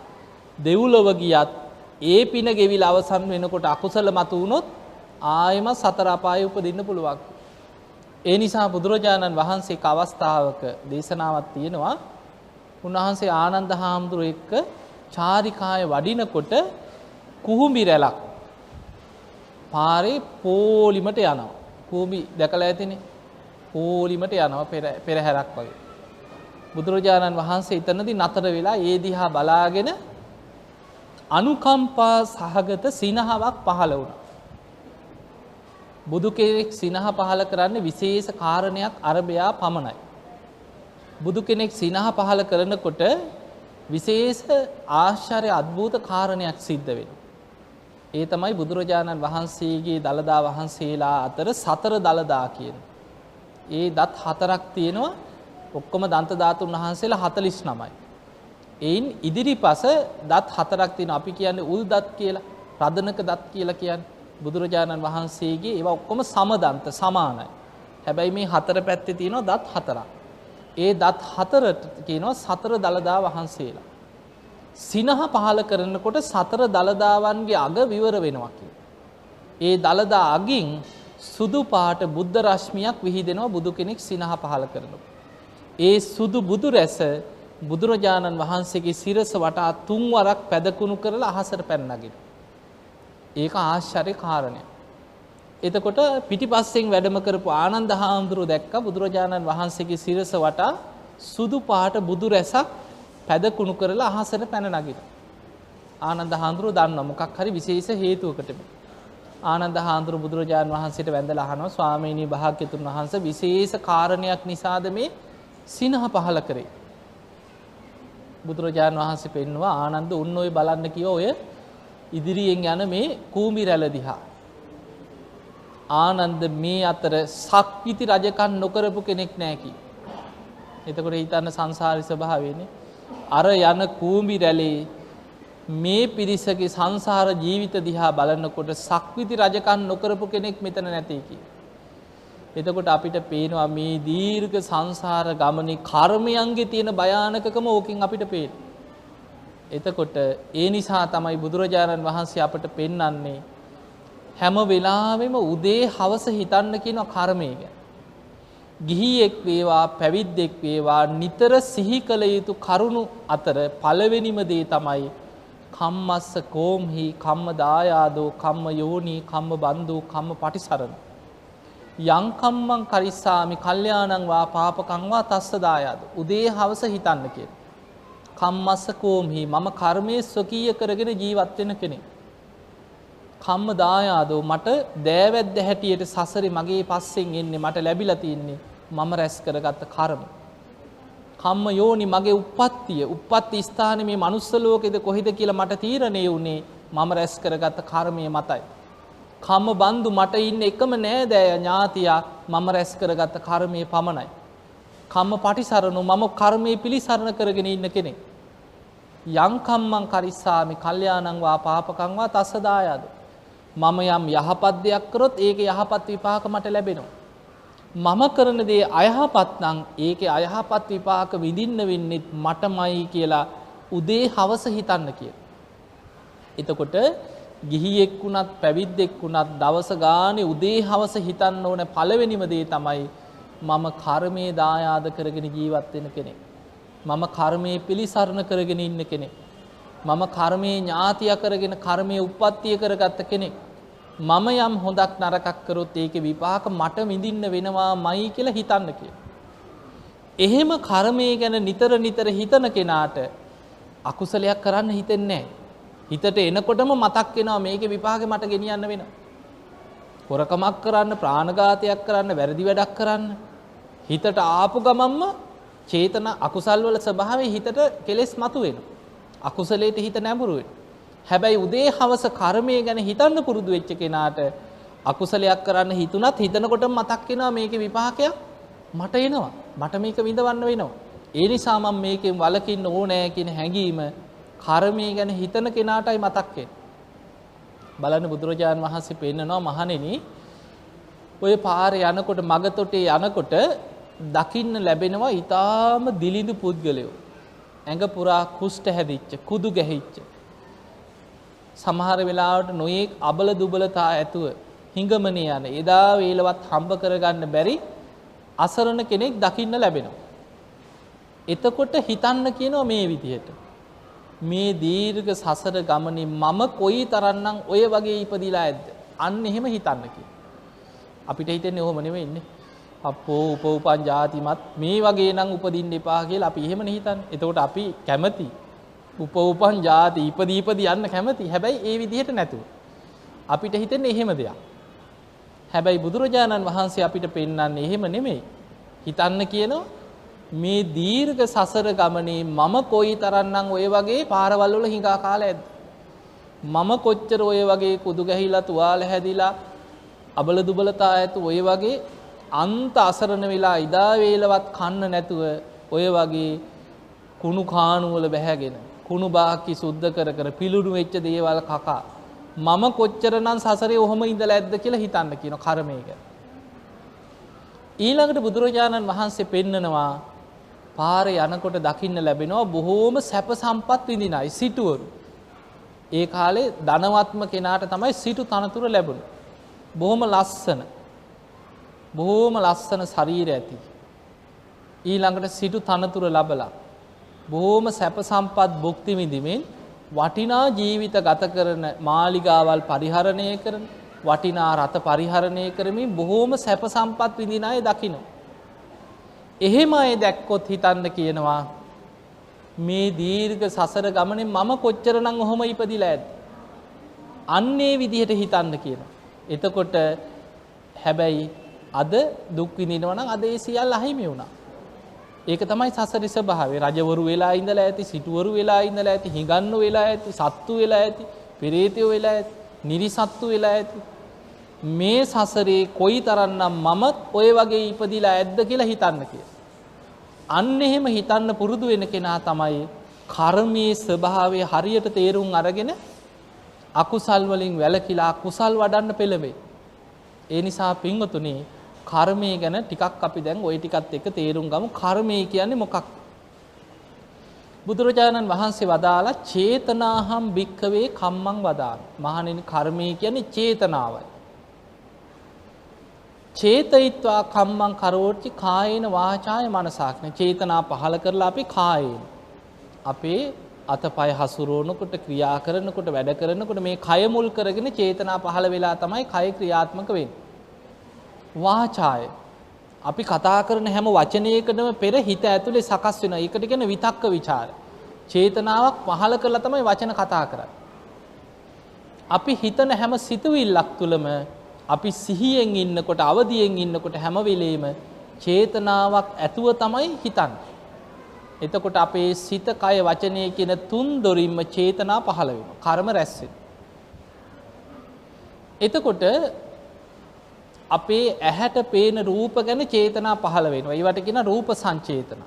දෙව්ලොව ගියත් ඒ පින ගෙවිලා අවසන් වෙනකොට අකුසල මතු වුණොත් ආයෙම සතර අපායේ උපදින්න පුළුවන්. ඒ නිසා බුදුරජාණන් වහන්සේ එක් අවස්ථාවක දේශනාවක් තියෙනවා. උන්වහන්සේ ආනන්ද හාමුදුරුවෝ එක්ක චාරිකාය වඩිනකොට කුහුඹි රැලක් පාරේ පෝලිමට යනවා. කුහුඹි දැකලා ඇතිනේ. පෝලිමට යනවා පෙරහැරක් වගේ. බුදුරජාණන් වහන්සේ එතනදී නතර වෙලා ඒ දිහා බලාගෙන අනුකම්පා සහගත සිනහවක් පහළ වුණා. බුදු කෙනෙක් සිනහ පහළ කරන්නේ විශේෂ කාරණයක් අරබයා පමණයි. බුදු කෙනෙක් සිනහ පහළ කරනකොට විශේෂ ආශ්චර්ය අద్భుත කාරණයක් සිද්ධ වෙනවා. ඒ තමයි බුදුරජාණන් වහන්සේගේ දළදා වහන්සේලා අතර සතර දළදා කියන. ඒ දත් හතරක් තියෙනවා. ඔක්කොම දන්ත ධාතුන් වහන්සේලා 49යි. එයින් ඉදිරිපස දත් හතරක් තියෙනවා. අපි කියන්නේ උල් දත් කියලා, රදනක දත් කියලා කියන්නේ. බුදුරජාණන් වහන්සේගේ ඒවා ඔක්කොම සමදන්ත සමානයි. හැබැයි මේ හතර පැත්තේ තියෙනවා දත් හතරක්. ඒ දත් හතරට කියනවා සතර දළදා වහන්සේලා. සිනහ පහල කරනකොට සතර දළදාවන්ගේ අග විවර වෙනවා කියලා. ඒ දළදා අගින් සුදු පාට බුද්ධ රශ්මියක් විහිදෙනවා බුදු කෙනෙක් සිනහ පහල කරනකොට. ඒ සුදු බුදු රැස බුදුරජාණන් වහන්සේගේ සිරස වටා 3 වරක් පැදකුණු කරලා අහසට පැන නගිනවා. ඒක ආශ්චර්ය කාරණයක්. එතකොට පිටිපස්සෙන් වැඩම කරපු ආනන්ද හාමුදුරුවෝ දැක්ක බුදුරජාණන් වහන්සේගේ සිරස වටා සුදු පාට බුදු රැසක් පැදකුණු කරලා අහසට පැන නගිනවා. ආනන්ද හාමුදුරුවෝ දන්නවා මොකක් හරි විශේෂ හේතුවකට. ආනන්ද හාමුදුරුවෝ බුදුරජාණන් වහන්සේට වැඳලා අහනවා ස්වාමීනි භාග්‍යතුන් වහන්සේ විශේෂ කාරණයක් නිසාද මේ සිනහ පහල කරේ. බුදුරජාණන් වහන්සේ පෙන්නවා ආනන්ද උන් ඔය බලන්න කිව්වා ඔය ඉදිරියෙන් යන මේ කූඹි රැළ දිහා. ආනන්ද මේ අතර සක්විති රජකම් නොකරපු කෙනෙක් නැහැ කි. එතකොට හිතන්න සංසාරී ස්වභාවයනේ. අර යන කූඹි රැළේ මේ පිරිසගේ සංසාර ජීවිත දිහා බලනකොට සක්විති රජකම් නොකරපු කෙනෙක් මෙතන නැtei කි. එතකොට අපිට පේනවා මේ දීර්ඝ සංසාර ගමනේ කර්මයන්ගේ තියෙන භයානකකම ඕකින් අපිට පේනවා. එතකොට ඒ නිසා තමයි බුදුරජාණන් වහන්සේ අපට පෙන්වන්නේ හැම වෙලාවෙම උදේ හවස හිතන්න කියන කර්මය ගැන. ගිහියෙක් වේවා පැවිද්දෙක් වේවා නිතර සිහි කළ යුතු කරුණු අතර පළවෙනිම දේ තමයි කම්මස්ස කෝම්හි කම්ම දායාදෝ කම්ම යෝනි කම්ම බන්දෝ කම්ම පටිසරණ. යං කම්මං කරිස්සාමි කල්යාණං වා පාපකං වා තස්ස දායාද. උදේ හවස හිතන්න කියන. කම්මස්ස කෝම්හි මම කර්මයේ ස්වකීය කරගෙන ජීවත් වෙන කෙනෙක්. කම්ම දායාදෝ මට දෑවැද්ද හැටියට සසරේ මගේ පස්සෙන් එන්නේ මට ලැබිලා තින්නේ මම රැස් කරගත්ත කර්ම. කම්ම යෝනි මගේ උප්පත්ති ස්ථානේ මේ මනුස්ස ලෝකෙද කොහෙද කියලා මට තීරණය වුණේ මම රැස් කරගත්ත කර්මයේ මතයි. කම්ම බන්දු මට ඉන්න එකම නෑදෑය ඥාතියා මම රැස් කරගත්ත කර්මයේ පමණයි. කම්ම පටිසරණු මම කර්මයේ පිළිසරණ කරගෙන ඉන්න කෙනෙක්. යං කම්මං කරිස්සාමි කල්යාණං වා පාපකං වා තස්ස දායාද. මම යම් යහපත් දෙයක් කරොත් ඒකේ යහපත් විපාක මට ලැබෙනවා. මම කරන දේ අයහපත් නම් ඒකේ අයහපත් විපාක විඳින්න වෙන්නේ මටමයි කියලා උදේ හවස හිතන්න කියලා. එතකොට ගිහියෙක් වුණත් පැවිද්දෙක් වුණත් දවස ගානේ උදේ හවස හිතන්න ඕන පළවෙනිම දේ තමයි මම කර්මයේ දායාද කරගෙන ජීවත් වෙන කෙනෙක්. මම කර්මයේ පිළිසරණ කරගෙන ඉන්න කෙනෙක්. මම කර්මයේ ඥාතිය කරගෙන කර්මයේ උප්පත්තිය කරගත්ත කෙනෙක්. මම යම් හොඳක් නරකක් කරොත් ඒකේ විපාක මට විඳින්න වෙනවාමයි කියලා හිතන්න කියලා. එහෙම කර්මයේ ගැන නිතර නිතර හිතන කෙනාට අකුසලයක් කරන්න හිතෙන්නේ නැහැ. හිතට එනකොටම මතක් වෙනවා මේකේ විපාකෙ මට ගෙනියන්න වෙනවා. හොරකමක් කරන්න, ප්‍රාණඝාතයක් කරන්න, වැරදි වැඩක් කරන්න හිතට ආපු ගමන්ම චේතන අකුසල් වල ස්වභාවය හිතට කෙලෙස් මතුවෙනවා. අකුසලයට හිත නැඹුරු වෙනවා. හැබැයි උදේ හවස කර්මයේ ගැන හිතන්න පුරුදු වෙච්ච කෙනාට අකුසලයක් කරන්න හිතුණත් හිතනකොටම මතක් වෙනවා මේකේ විපාකයක් මට එනවා. මට මේක විඳවන්න වෙනවා. ඒ නිසා මම මේකෙන් වළකින්න ඕනෑ කියන හැඟීම කර්මයේ ගැන හිතන කෙනාටයි මතක් වෙන්නේ. බලන්න බුදුරජාන් වහන්සේ පෙන්නනවා මහණෙනි ඔය පාරේ යනකොට මගතොටේ යනකොට දකින්න ලැබෙනවා ඊටාම දිලිඳු පුද්ගලයෝ. ඇඟ පුරා කුෂ්ඨ හැදිච්ච, කුදු ගැහිච්ච. සමහර වෙලාවට නොයේක් අබල දුබලතා ඇතුව හිඟමනේ යන එදා වේලවත් හම්බ කරගන්න බැරි අසරණ කෙනෙක් දකින්න ලැබෙනවා. එතකොට හිතන්න කියනවා මේ විදිහට. මේ දීර්ඝ සසර ගමනේ මම කොයි තරම්නම් ඔය වගේ ඉපදිලා ඇද්ද? අන්න එහෙම හිතන්න කියනවා. අපිට හිතෙන්නේ ඔහොම නෙවෙයිනේ. අපෝ උපෝපන් ජාතිමත් මේ වගේ නම් උපදින්න එපා කියලා අපි එහෙමනේ හිතන්නේ. එතකොට අපි කැමති උපෝපන් ජාති ඉපදී යන්න කැමති. හැබැයි ඒ විදිහට නැතුව. අපිට හිතෙන්නේ එහෙම දෙයක්. හැබැයි බුදුරජාණන් වහන්සේ අපිට පෙන්වන්නේ එහෙම නෙමෙයි. හිතන්න කියනවා මේ දීර්ඝ සසර ගමනේ මම කොයි තරම්නම් ඔය වගේ පාරවල් වල හිඟා කාලා ඇද්ද? මම කොච්චර ඔය වගේ කුදු ගැහිලා තුවාල හැදිලා අබල දුබලතා ඇතු ඔය වගේ අන්ත අසරණ වෙලා ඉදා වේලවත් කන්න නැතුව ඔය වගේ කුණු කාණු වල බැහැගෙන කුණු බාක්කි සුද්ධ කර කර පිලුණු වෙච්ච දේවල් කකා මම කොච්චරනම් සසරේ ඔහොම ඉඳලා ඇද්ද කියලා හිතන්න කියන කර්මයක. ඊළඟට බුදුරජාණන් වහන්සේ පෙන්නනවා පාරේ යනකොට දකින්න ලැබෙනවා බොහෝම සැප සම්පත් විඳිනයි සිටුවරු. ඒ කාලේ ධනවත්ම කෙනාට තමයි සිටු තනතුර ලැබුණේ. බොහෝම ලස්සන ශරීරය ඇති. ඊළඟට සිටු තනතුර ලැබලා බොහෝම සැප සම්පත් භුක්ති විඳිමින් වටිනා ජීවිත ගත කරන මාලිගාවල් පරිහරණය කරන වටිනා රත පරිහරණය කරමින් බොහෝම සැප සම්පත් විඳින අය දකින්න. එහෙම අය දැක්කොත් හිතන්න කියනවා මේ දීර්ඝ සසර ගමනේ මම කොච්චරනම් ඔහොම ඉපදිලා ඇද්ද? අන්නේ විදිහට හිතන්න කියනවා. එතකොට හැබැයි අද දුක් විඳිනවා නම් අද ඒ සියල්ල අහිමි වුණා. ඒක තමයි සසරේ ස්වභාවය. රජවරු වෙලා ඉඳලා ඇති, සිටුවරු වෙලා ඉඳලා ඇති, හිඟන්නු වෙලා ඇති, සත්තු වෙලා ඇති, පෙරේතයෝ වෙලා ඇති, නිරිසත්තු වෙලා ඇති. මේ සසරේ කොයිතරම්නම් මම ඔය වගේ ඉපදිලා ඇද්ද කියලා හිතන්න කියලා. අන්න එහෙම හිතන්න පුරුදු වෙන කෙනා තමයි කර්මයේ ස්වභාවය හරියට තේරුම් අරගෙන අකුසල් වලින් වැළකීලා කුසල් වඩන්න පෙළඹේ. ඒ නිසා පින්වතුනි කර්මය ගැන ටිකක් අපි දැන් ওই ටිකත් එක්ක තේරුම් ගමු. කර්මය කියන්නේ මොකක්ද? බුදුරජාණන් වහන්සේ වදාලා චේතනාහම් භික්ඛවේ කම්මං වදාන. මහණෙනි කර්මය කියන්නේ චේතනාවයි. චේතයිත්වා කම්මං කරෝටි කායේන වාචාය මනසාක්න. චේතනා පහල කරලා අපි කායේන අපේ අතපය හසුරවනකොට ක්‍රියා කරනකොට වැඩ කරනකොට මේ කය මුල් කරගෙන චේතනා පහල වෙලා තමයි කය ක්‍රියාත්මක වෙන්නේ. වාචාය අපි කතා කරන හැම වචනයකටම පෙර හිත ඇතුලේ සකස් වෙනවා. ඒකට කියන විතක්ක ਵਿਚාර. චේතනාවක් පහළ කරලා තමයි වචන කතා කරන්නේ. අපි හිතන හැම සිතුවිල්ලක් තුළම අපි සිහියෙන් ඉන්නකොට අවදියෙන් ඉන්නකොට හැම වෙලෙම චේතනාවක් ඇතුව තමයි හිතන්නේ. එතකොට අපේ සිත කය වචනය කියන තුන් දොරින්ම චේතනා පහළ වෙනවා. කර්ම රැස් වෙනවා. එතකොට අපේ ඇහැට පේන රූප ගැන චේතනා පහළ වෙනවා. ඒවට කියන රූප සංචේතන.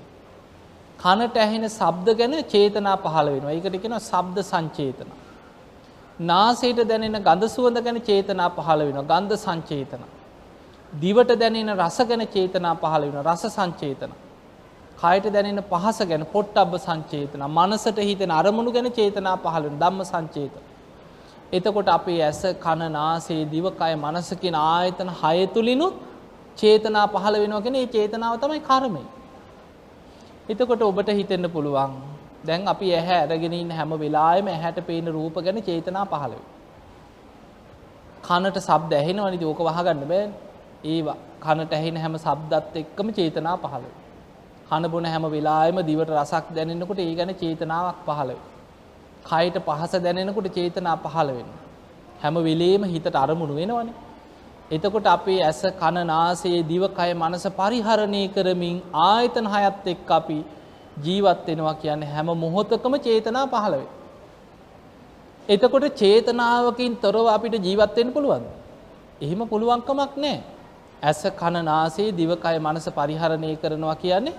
කනට ඇහෙන ශබ්ද ගැන චේතනා පහළ වෙනවා. ඒකට කියනවා ශබ්ද සංචේතන. නාසයට දැනෙන ගඳ සුවඳ ගැන චේතනා පහළ වෙනවා. ගන්ධ සංචේතන. දිවට දැනෙන රස ගැන චේතනා පහළ වෙනවා. රස සංචේතන. කයට දැනෙන පහස ගැන පොට්ටබ්බ සංචේතන. මනසට හිතෙන අරමුණු ගැන චේතනා පහළ වෙනවා. ධම්ම සංචේතන. එතකොට අපේ ඇස කන නාසය දිව කය මනස කියන ආයතන 6 තුලිනුත් චේතනා පහළ වෙනවා කියන මේ චේතනාව තමයි කර්මය. එතකොට ඔබට හිතෙන්න පුළුවන් දැන් අපි ඇහැ අරගෙන ඉන්න හැම වෙලාවෙම ඇහැට පේන රූප ගැන චේතනා පහළ වෙනවා. කනට ශබ්ද ඇහෙනවනේ ඉතින් ඕක වහගන්න බෑනේ. ඒවා කනට ඇහෙන හැම ශබ්දත් එක්කම චේතනා පහළ වෙනවා. කන බොන හැම වෙලාවෙම දිවට රසක් දැනෙනකොට ඒ ගැන චේතනාවක් පහළ වෙනවා. කයට පහස දැනෙනකොට චේතනා පහළ වෙනවා. හැම වෙලෙම හිතට අරමුණු වෙනවනේ. එතකොට අපේ ඇස කන නාසය දිව කය මනස පරිහරණය කරමින් ආයතන 6ත් එක්ක අපි ජීවත් වෙනවා කියන්නේ හැම මොහොතකම චේතනා පහළ වෙනවා. එතකොට චේතනාවකින් තොරව අපිට ජීවත් වෙන්න පුළුවන්ද? එහෙම පුළුවන්කමක් නැහැ. ඇස කන නාසය දිව කය මනස පරිහරණය කරනවා කියන්නේ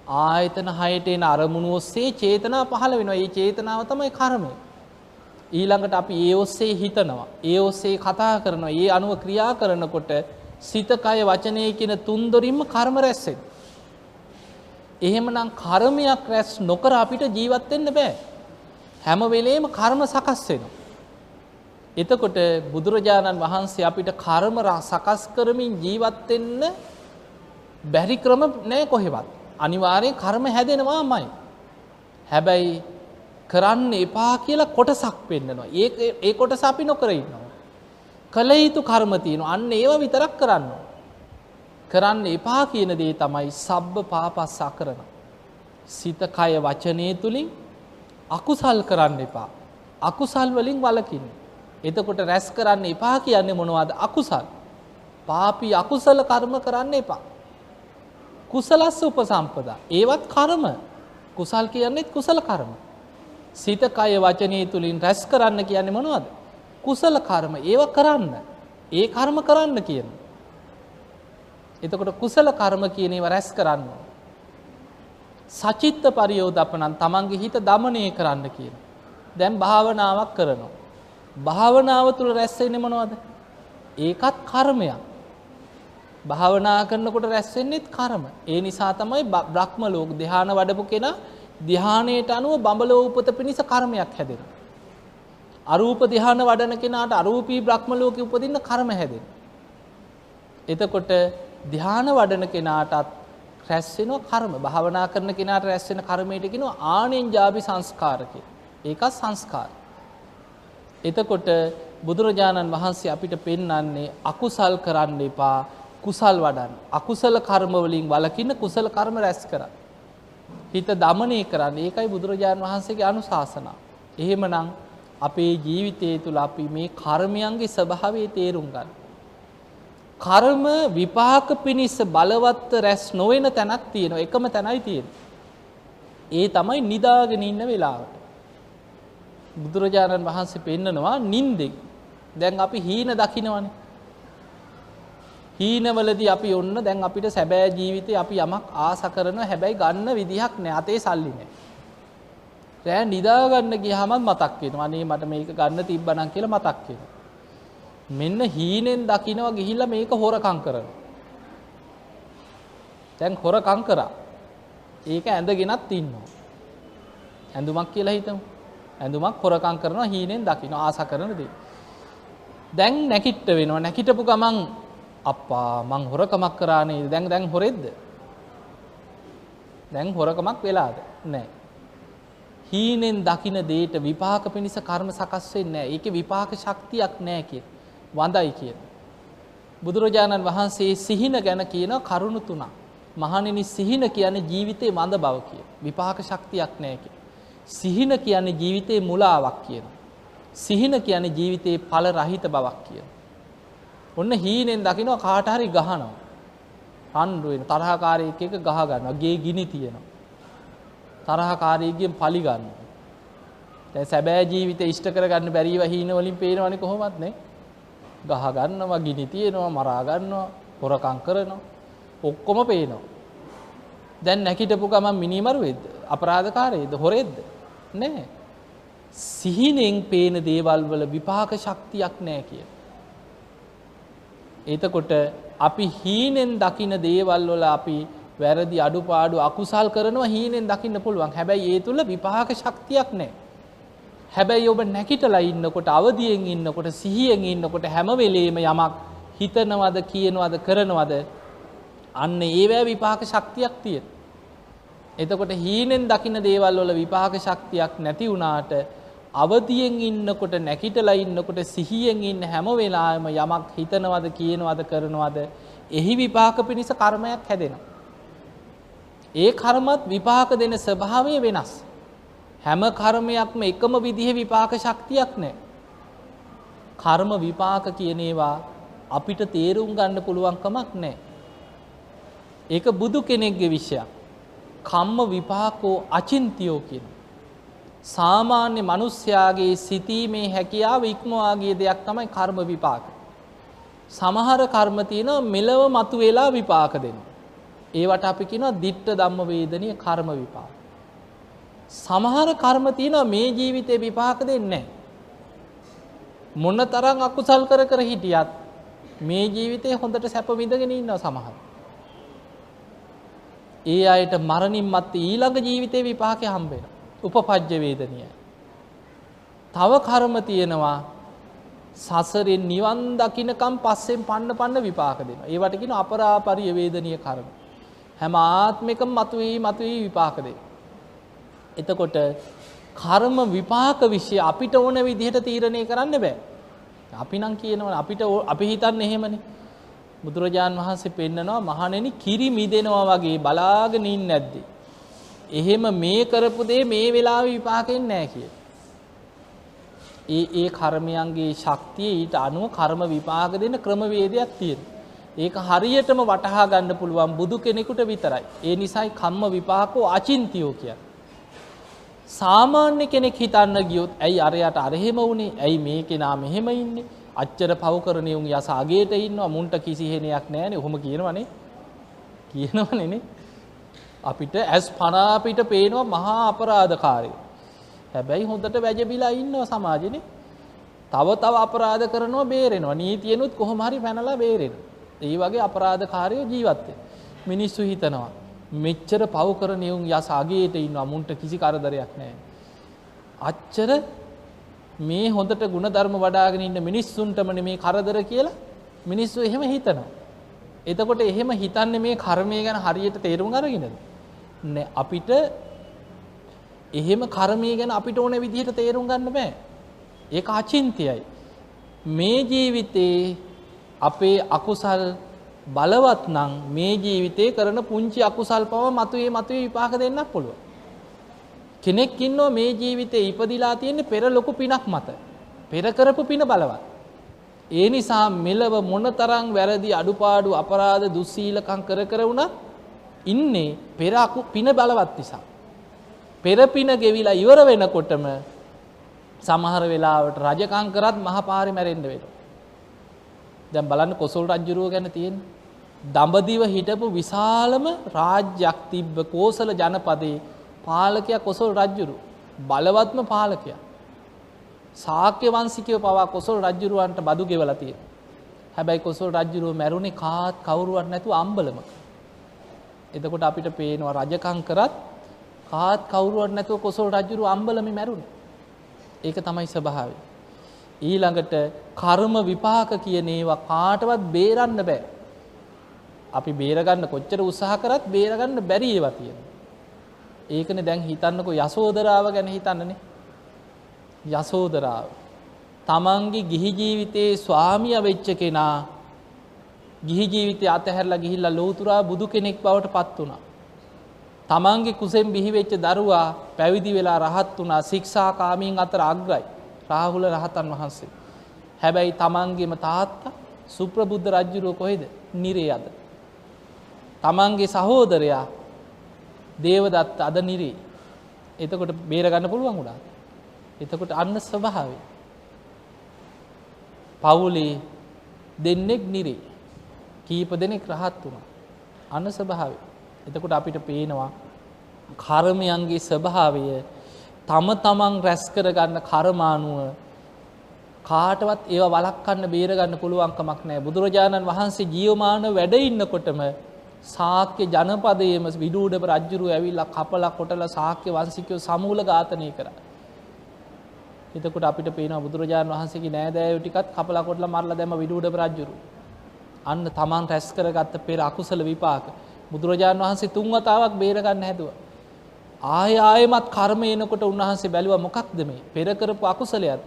ආයතන 6ට එන අරමුණු ඔස්සේ චේතනා පහළ වෙනවා. මේ චේතනාව තමයි කර්මය. ඊළඟට අපි ඒ ඔස්සේ හිතනවා. ඒ ඔස්සේ කතා කරනවා. ඒ අනුව ක්‍රියා කරනකොට සිත කය වචනය කියන තුන් දොරින්ම කර්ම රැස් වෙනවා. එහෙමනම් කර්මයක් රැස් නොකර අපිට ජීවත් වෙන්න බෑ. හැම වෙලේම කර්ම සකස් වෙනවා. එතකොට බුදුරජාණන් වහන්සේ අපිට කර්ම සකස් කරමින් ජීවත් වෙන්න බැරි ක්‍රම නෑ කොහෙවත්. අනිවාර්යෙන් කර්ම හැදෙනවාමයි. හැබැයි කරන්න එපා කියලා කොටසක් පෙන්නනවා. ඒ කොටස අපි නොකර ඉන්නවා. කළ යුතු කර්ම තියෙනවා. අන්න ඒවා විතරක් කරන්න. කරන්න එපා කියන දේ තමයි සබ්බ පාපස්ස අකරණ. සිත කය වචනේ තුලින් අකුසල් කරන්න එපා. අකුසල් වලින් වළකින්න. එතකොට රැස් කරන්න එපා කියන්නේ මොනවද? අකුසල්. පාපී අකුසල කර්ම කරන්න එපා. කුසලස්ස උපසම්පදා. ඒවත් කර්ම. කුසල් කියන්නේත් කුසල කර්ම. සිත කය වචනේ තුලින් රැස් කරන්න කියන්නේ මොනවද? කුසල කර්ම. ඒව කරන්න. ඒ කර්ම කරන්න කියන්නේ. එතකොට කුසල කර්ම කියන ඒවා රැස් කරන්න. සචිත්ත පරියෝදපණං තමන්ගේ හිත দমনය කරන්න කියන. දැන් භාවනාවක් කරනවා. භාවනාව තුල රැස් වෙන්නේ මොනවද? ඒකත් කර්මයක්. භාවනා කරනකොට රැස් වෙන්නේත් කර්ම. ඒ නිසා තමයි බ්‍රහ්ම ලෝක ධ්‍යාන වඩපු කෙනා ධ්‍යානයට අනුව බඹලෝ උපත පිණිස කර්මයක් හැදෙනවා. අරූප ධ්‍යාන වඩන කෙනාට අරූපී බ්‍රහ්ම ලෝකෙ උපදින්න කර්ම හැදෙනවා. එතකොට ධ්‍යාන වඩන කෙනාටත් රැස් වෙනවා කර්ම. භාවනා කරන කෙනාට රැස් වෙන කර්මයට කියනවා ආනෙන්ජාපි සංස්කාර කියලා. ඒකත් සංස්කාර. එතකොට බුදුරජාණන් වහන්සේ අපිට පෙන්වන්නේ අකුසල් කරන්න එපා, කුසල් වඩන්න. අකුසල කර්ම වලින් වළකින්න, කුසල කර්ම රැස් කරන්න. හිත দমনය කරන්න. ඒකයි බුදුරජාණන් වහන්සේගේ අනුශාසනාව. එහෙමනම් අපේ ජීවිතය තුළ අපි මේ කර්මයන්ගේ ස්වභාවය තේරුම් ගන්න. කර්ම විපාක පිණිස බලවත් රැස් නොවන තැනක් තියෙනවා. එකම තැනයි තියෙන්නේ. ඒ තමයි නිදාගෙන ඉන්න වෙලාවට. බුදුරජාණන් වහන්සේ පෙන්නනවා නින්දෙන්. දැන් අපි හීන දකින්නවනේ. හීනවලදී අපි ඔන්න දැන් අපිට සැබෑ ජීවිතේ අපි යමක් ආස කරනවා. හැබැයි ගන්න විදිහක් නැහැ. අතේ සල්ලි නැහැ. රෑ නිදා ගන්න ගියාම මතක් වෙනවා. අනේ මට මේක ගන්න තිබ්බනම් කියලා මතක් වෙනවා. මෙන්න හීනෙන් දකින්නවා ගිහිල්ලා මේක හොරකම් කරනවා. දැන් හොරකම් කරා. ඒක ඇඳගෙනත් ඉන්නවා. ඇඳුමක් කියලා හිතමු. ඇඳුමක් හොරකම් කරනවා හීනෙන් දකින්න ආස කරන දේ. දැන් නැකිට වෙනවා. නැකිටපු ගමන් අප්පා මං හොරකමක් කරා නේද? දැන් හොරෙද්ද? දැන් හොරකමක් වෙලාද? නැහැ. හීනෙන් දකින්න දෙයට විපාක පිණිස කර්ම සකස් වෙන්නේ නැහැ. ඒකේ විපාක ශක්තියක් නැහැ කියන. වඳයි කියන. බුදුරජාණන් වහන්සේ සිහින ගැන කියන කරුණු තුනක්. මහණෙනි සිහින කියන්නේ ජීවිතේ වඳ බව කිය. විපාක ශක්තියක් නැහැ කිය. සිහින කියන්නේ ජීවිතේ මුලාවක් කියනවා. සිහින කියන්නේ ජීවිතේ ඵල රහිත බවක් කියනවා. ඔන්න හීනෙන් දකින්න කාට හරි ගහනවා. රණ්ඩු වෙන තරහකාරයෙක් එක ගහ ගන්නවා. ගේ ගිනි තියනවා. තරහකාරයෙක්ගෙන් පලි ගන්නවා. දැන් සැබෑ ජීවිතේ ඉෂ්ට කරගන්න බැරිව හීන වලින් පේනවනේ කොහොමත් නේ. ගහ ගන්නවා, ගිනි තියනවා, මරා ගන්නවා, හොරකම් කරනවා. ඔක්කොම පේනවා. දැන් නැකිටපු ගමන් මිනිමරුවේද? අපරාධකාරයේද? හොරෙද්ද? නෑ. සිහිනෙන් පේන දේවල් වල විපාක ශක්තියක් නෑ කිය. එතකොට අපි හීනෙන් දකින දේවල් වල අපි වැරදි අඩුපාඩු අකුසල් කරනවා හීනෙන් දකින්න පුළුවන්. හැබැයි ඒ තුල විපාක ශක්තියක් නෑ. හැබැයි ඔබ නැකිටලා ඉන්නකොට අවදියෙන් ඉන්නකොට සිහියෙන් ඉන්නකොට හැම වෙලෙම යමක් හිතනවද කියනවද කරනවද අන්න ඒවැ විපාක ශක්තියක් තියෙන. එතකොට හීනෙන් දකින්න දේවල් වල විපාක ශක්තියක් නැති වුණාට අවදියෙන් ඉන්නකොට නැකිටලා ඉන්නකොට සිහියෙන් ඉන්න හැම වෙලාවෙම යමක් හිතනවද කියනවද කරනවද එහි විපාක පිණිස කර්මයක් හැදෙනවා. ඒ කර්මත් විපාක දෙන ස්වභාවය වෙනස්. හැම කර්මයක්ම එකම විදිහේ විපාක ශක්තියක් නැහැ. කර්ම විපාක කියන ඒවා අපිට තේරුම් ගන්න පුළුවන් කමක් නැහැ. ඒක බුදු කෙනෙක්ගේ විෂයක්. කම්ම විපාකෝ අචින්තියෝ කියන. සාමාන්‍ය මිනිස්යාගේ සිතීමේ හැකියාව ඉක්මවා ගිය දෙයක් තමයි කර්ම විපාක. සමහර කර්ම තියෙනවා මෙලව මතුවලා විපාක දෙනවා. ඒවට අපි කියනවා ditta ධම්ම වේදනීය කර්ම විපාක. සමහර කර්ම තියෙනවා මේ ජීවිතේ විපාක දෙන්නේ නැහැ. මොනතරම් අකුසල් කර කර හිටියත් මේ ජීවිතේ හොඳට සැප විඳගෙන ඉන්නවා සමහර. ඒ අයට මරණින් මත්තේ ඊළඟ ජීවිතේ විපාකේ හම්බ වෙනවා. උපපජ්ජ වේදනීය. තව කර්ම තියෙනවා සසරෙන් නිවන් දකින්නකම් පස්සෙන් පන්න විපාක දෙනවා. ඒවට කියනවා අපරාපරිය වේදනීය කර්ම. හැම ආත්මිකම මතුවී විපාක දෙනවා. එතකොට කර්ම විපාක વિશે අපිට ඕන විදිහට තීරණය කරන්න බෑ. අපි නම් කියනවා අපි හිතන්නේ එහෙමනේ. බුදුරජාන් වහන්සේ පෙන්නනවා මහණෙනි කිරි මිදෙනවා වගේ බලාගෙන ඉන්නේ නැද්ද? එහෙම මේ කරපු දේ මේ වෙලාවේ විපාකෙන් නැහැ කිය. ඒ කර්මයන්ගේ ශක්තිය ඊට අනුව කර්ම විපාක දෙන ක්‍රමවේදයක් තියෙනවා. ඒක හරියටම වටහා ගන්න පුළුවන් බුදු කෙනෙකුට විතරයි. ඒ නිසායි කම්ම විපාකෝ අචින්තියෝ කියන්නේ. සාමාන්‍ය කෙනෙක් හිතන්න ගියොත් ඇයි අරයට අර එහෙම වුනේ? ඇයි මේ කෙනා මෙහෙම ඉන්නේ? අච්චර පව් කරන උන් යස අගේට ඉන්නවා මුන්ට කිසි හේනයක් නැහැනේ. ඔහොම කියනවනේ. කියනවනේ නේ. අපිට ඇස් පන අපිට පේනවා මහා අපරාධකාරයෝ. හැබැයි හොඳට වැජබිලා ඉන්නවා සමාජෙනේ. තව අපරාධ කරනවා බේරෙනවා. නීතියනොත් කොහොම හරි පැනලා බේරෙනවා. ඒ වගේ අපරාධකාරයෝ ජීවත් වෙනවා. මිනිස්සු හිතනවා මෙච්චර පව් කරන උන් යස අගේට ඉන්නවා මුන්ට කිසි කරදරයක් නැහැ. අච්චර මේ හොඳට ಗುಣධර්ම වඩාගෙන ඉන්න මිනිස්සුන්ටම මේ කරදර කියලා මිනිස්සු එහෙම හිතනවා. එතකොට එහෙම හිතන්නේ මේ කර්මය ගැන හරියට තේරුම් අරගෙනද? නෑ අපිට එහෙම කර්මය ගැන අපිට ඕන විදිහට තේරුම් ගන්න බෑ. ඒක අචින්තියයි. මේ ජීවිතේ අපේ අකුසල් බලවත් නම් මේ ජීවිතේ කරන පුංචි අකුසල් පව මතුවේ විපාක දෙන්නත් පුළුවන්. කෙනෙක් ඉන්නවා මේ ජීවිතේ ඉපදිලා තියෙන්නේ පෙර ලොකු පිනක් මත. පෙර කරපු පින බලවත්. ඒ නිසා මෙලව මොනතරම් වැරදි අඩුපාඩු අපරාධ දුස්සීලකම් කර වුණා ඉන්නේ පෙර පින බලවත් නිසා. පෙර පින ගෙවිලා ඉවර වෙනකොටම සමහර වෙලාවට රජකම් කරත් මහ පාරේ මැරෙන්න වෙනවා. දැන් බලන්න කොසල් රජුරුව ගැන තියෙන දඹදිව හිටපු විශාලම රාජ්‍යයක් තිබ්බ කෝසල ජනපදයේ පාලකයා කොසල් රජුරුව බලවත්ම පාලකයා. ශාක්‍ය වංශිකයෝ පවා කොසල් රජුරුවන්ට බදු ගෙවලා තියෙනවා. හැබැයි කොසල් රජුරුව මැරුණේ කවුරුවත් නැතුව අම්බලමක. එතකොට අපිට පේනවා රජකම් කරත් කවුරුවත් නැතුව කොසල් රජුරුව අම්බලමේ මැරුණේ. ඒක තමයි ස්වභාවය. ඊළඟට කර්ම විපාක කියන ඒවා කාටවත් බේරන්න බෑ. අපි බේරගන්න කොච්චර උත්සාහ කරත් බේරගන්න බැරි ඒවා තියෙනවා. ඒකනේ දැන් හිතන්නකෝ යසෝදරාව ගැන හිතන්නනේ. යසෝදරාව තමන්ගේ ගිහි ජීවිතේ ස්වාමියා වෙච්ච කෙනා ගිහි ජීවිතය අතහැරලා ගිහිල්ලා ලෞතුරා බුදු කෙනෙක් බවට පත් වුණා. තමන්ගේ කුසෙන් බිහිවෙච්ච දරුවා පැවිදි වෙලා රහත් වුණා. ශික්ෂාකාමීන් අතර අග්‍රයි රාහුල රහතන් වහන්සේ. හැබැයි තමන්ගේම තාත්තා සුප්‍රබුද්ධ රජුරෝ කොහෙද? නිරේ අද. තමන්ගේ සහෝදරයා දේවදත්ත අද නිරේ. එතකොට බේර ගන්න පුළුවන් උනා. එතකොට අන්න ස්වභාවය. පවුලේ දෙන්නෙක් නිරේ. කීප දෙනෙක් රහත් වුණා. අන්න ස්වභාවය. එතකොට අපිට පේනවා කර්මයන්ගේ ස්වභාවය තම තමන් රැස් කරගන්න කර්මානුව කාටවත් ඒවා වළක්වන්න බේර ගන්න පුළුවන් කමක් නැහැ. බුදුරජාණන් වහන්සේ ජීවමානව වැඩ ඉන්නකොටම ශාක්‍ය ජනපදයේම විදුඩබ රජුරු ඇවිල්ලා කපලා කොටලා ශාක්‍ය වංශිකයෝ සමූල ඝාතනය කරා. එතකොට අපිට පේනවා බුදුරජාණන් වහන්සේගේ නෑදෑයෝ ටිකත් කපලා කොටලා මරලා දැම්ම විදුඩබ රජුරු. අන්න තමන් රැස් කරගත්ත පෙර අකුසල විපාක බුදුරජාණන් වහන්සේ 3 වතාවක් බේර ගන්න හැදුවා. ආයෙමත් කර්ම එනකොට උන්වහන්සේ බැලුවා මොකක්ද මේ පෙර කරපු අකුසලයක්.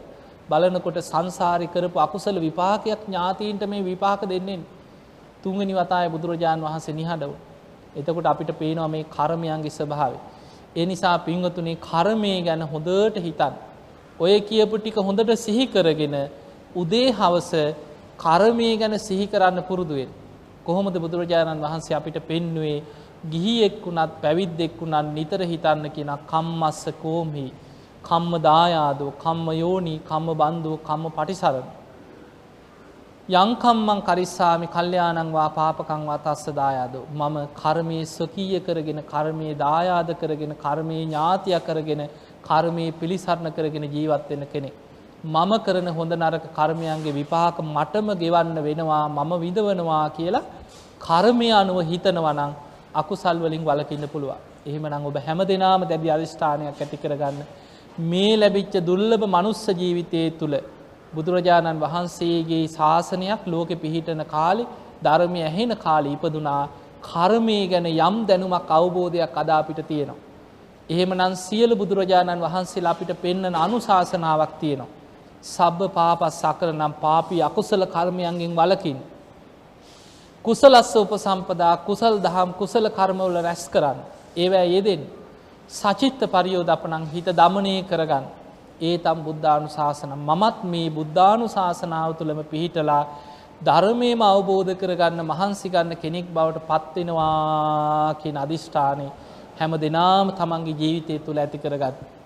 බලනකොට සංසාරේ කරපු අකුසල විපාකයක් ඥාතීන්ට මේ විපාක දෙන්නේ. 3 වෙනි වතාවේ බුදුරජාණන් වහන්සේ නිහඬව. එතකොට අපිට පේනවා මේ කර්මයන්ගේ ස්වභාවය. ඒ නිසා පින්වතුනි කර්මය ගැන හොඳට හිතන්න. ඔය කියපු ටික හොඳට සිහි කරගෙන උදේ හවස කර්මය ගැන සිහි කරන්න පුරුදු වෙන්න. කොහොමද බුදුරජාණන් වහන්සේ අපිට පෙන්වුවේ ගිහියෙක් වුණත් පැවිද්දෙක් වුණත් නිතර හිතන්න කියන කම්මස්ස කෝම්හි කම්ම දායාදෝ කම්ම යෝනි කම්ම බන්දෝ කම්ම පටිසරණ යං කම්මං කරිස්සාමි කල්යාණං වා පාපකං වා තස්ස දායාදෝ මම කර්මයේ ස්වකීය කරගෙන කර්මයේ දායාද කරගෙන කර්මයේ ඥාතිය කරගෙන කර්මයේ පිළිසරණ කරගෙන ජීවත් වෙන කෙනෙක්. මම කරන හොඳ නරක කර්මයන්ගේ විපාක මටම ගෙවන්න වෙනවා මම විඳවනවා කියලා කර්මය අනුව හිතනවා නම් අකුසල් වලින් වළකින්න පුළුවන්. එහෙමනම් ඔබ හැමදෙනාම දැඩි අදිෂ්ඨානයක් ඇති කරගන්න. මේ ලැබිච්ච දුර්ලභ මනුස්ස ජීවිතයේ තුල බුදුරජාණන් වහන්සේගේ ශාසනයක් ලෝකෙ පිහිටන කාලේ ධර්මය ඇහෙන කාලේ ඉපදුනා. කර්මය ගැන යම් දැනුමක් අවබෝධයක් අද අපිට තියෙනවා. එහෙමනම් සියලු බුදුරජාණන් වහන්සේලා අපිට පෙන්වන අනුශාසනාවක් තියෙනවා. සබ්බ පාපස් අකරණම් පාපී අකුසල කර්මයන්ගෙන් වළකින්න. කුසලස්ස උපසම්පදා කුසල් දහම් කුසල කර්මවල රැස් කරන්න. ඒවැ යෙදෙන්න. සචිත්ත පරියෝදපණං හිත දමනය කරගන්න. ඒතම් බුද්ධානුශාසන මමත් මේ බුද්ධානුශාසනාව තුළම පිහිටලා ධර්මයේම අවබෝධ කරගන්න මහන්සි ගන්න කෙනෙක් බවට පත් වෙනවා කියන අදිෂ්ඨානය හැම දිනාම තමන්ගේ ජීවිතය තුළ ඇති කරගන්න.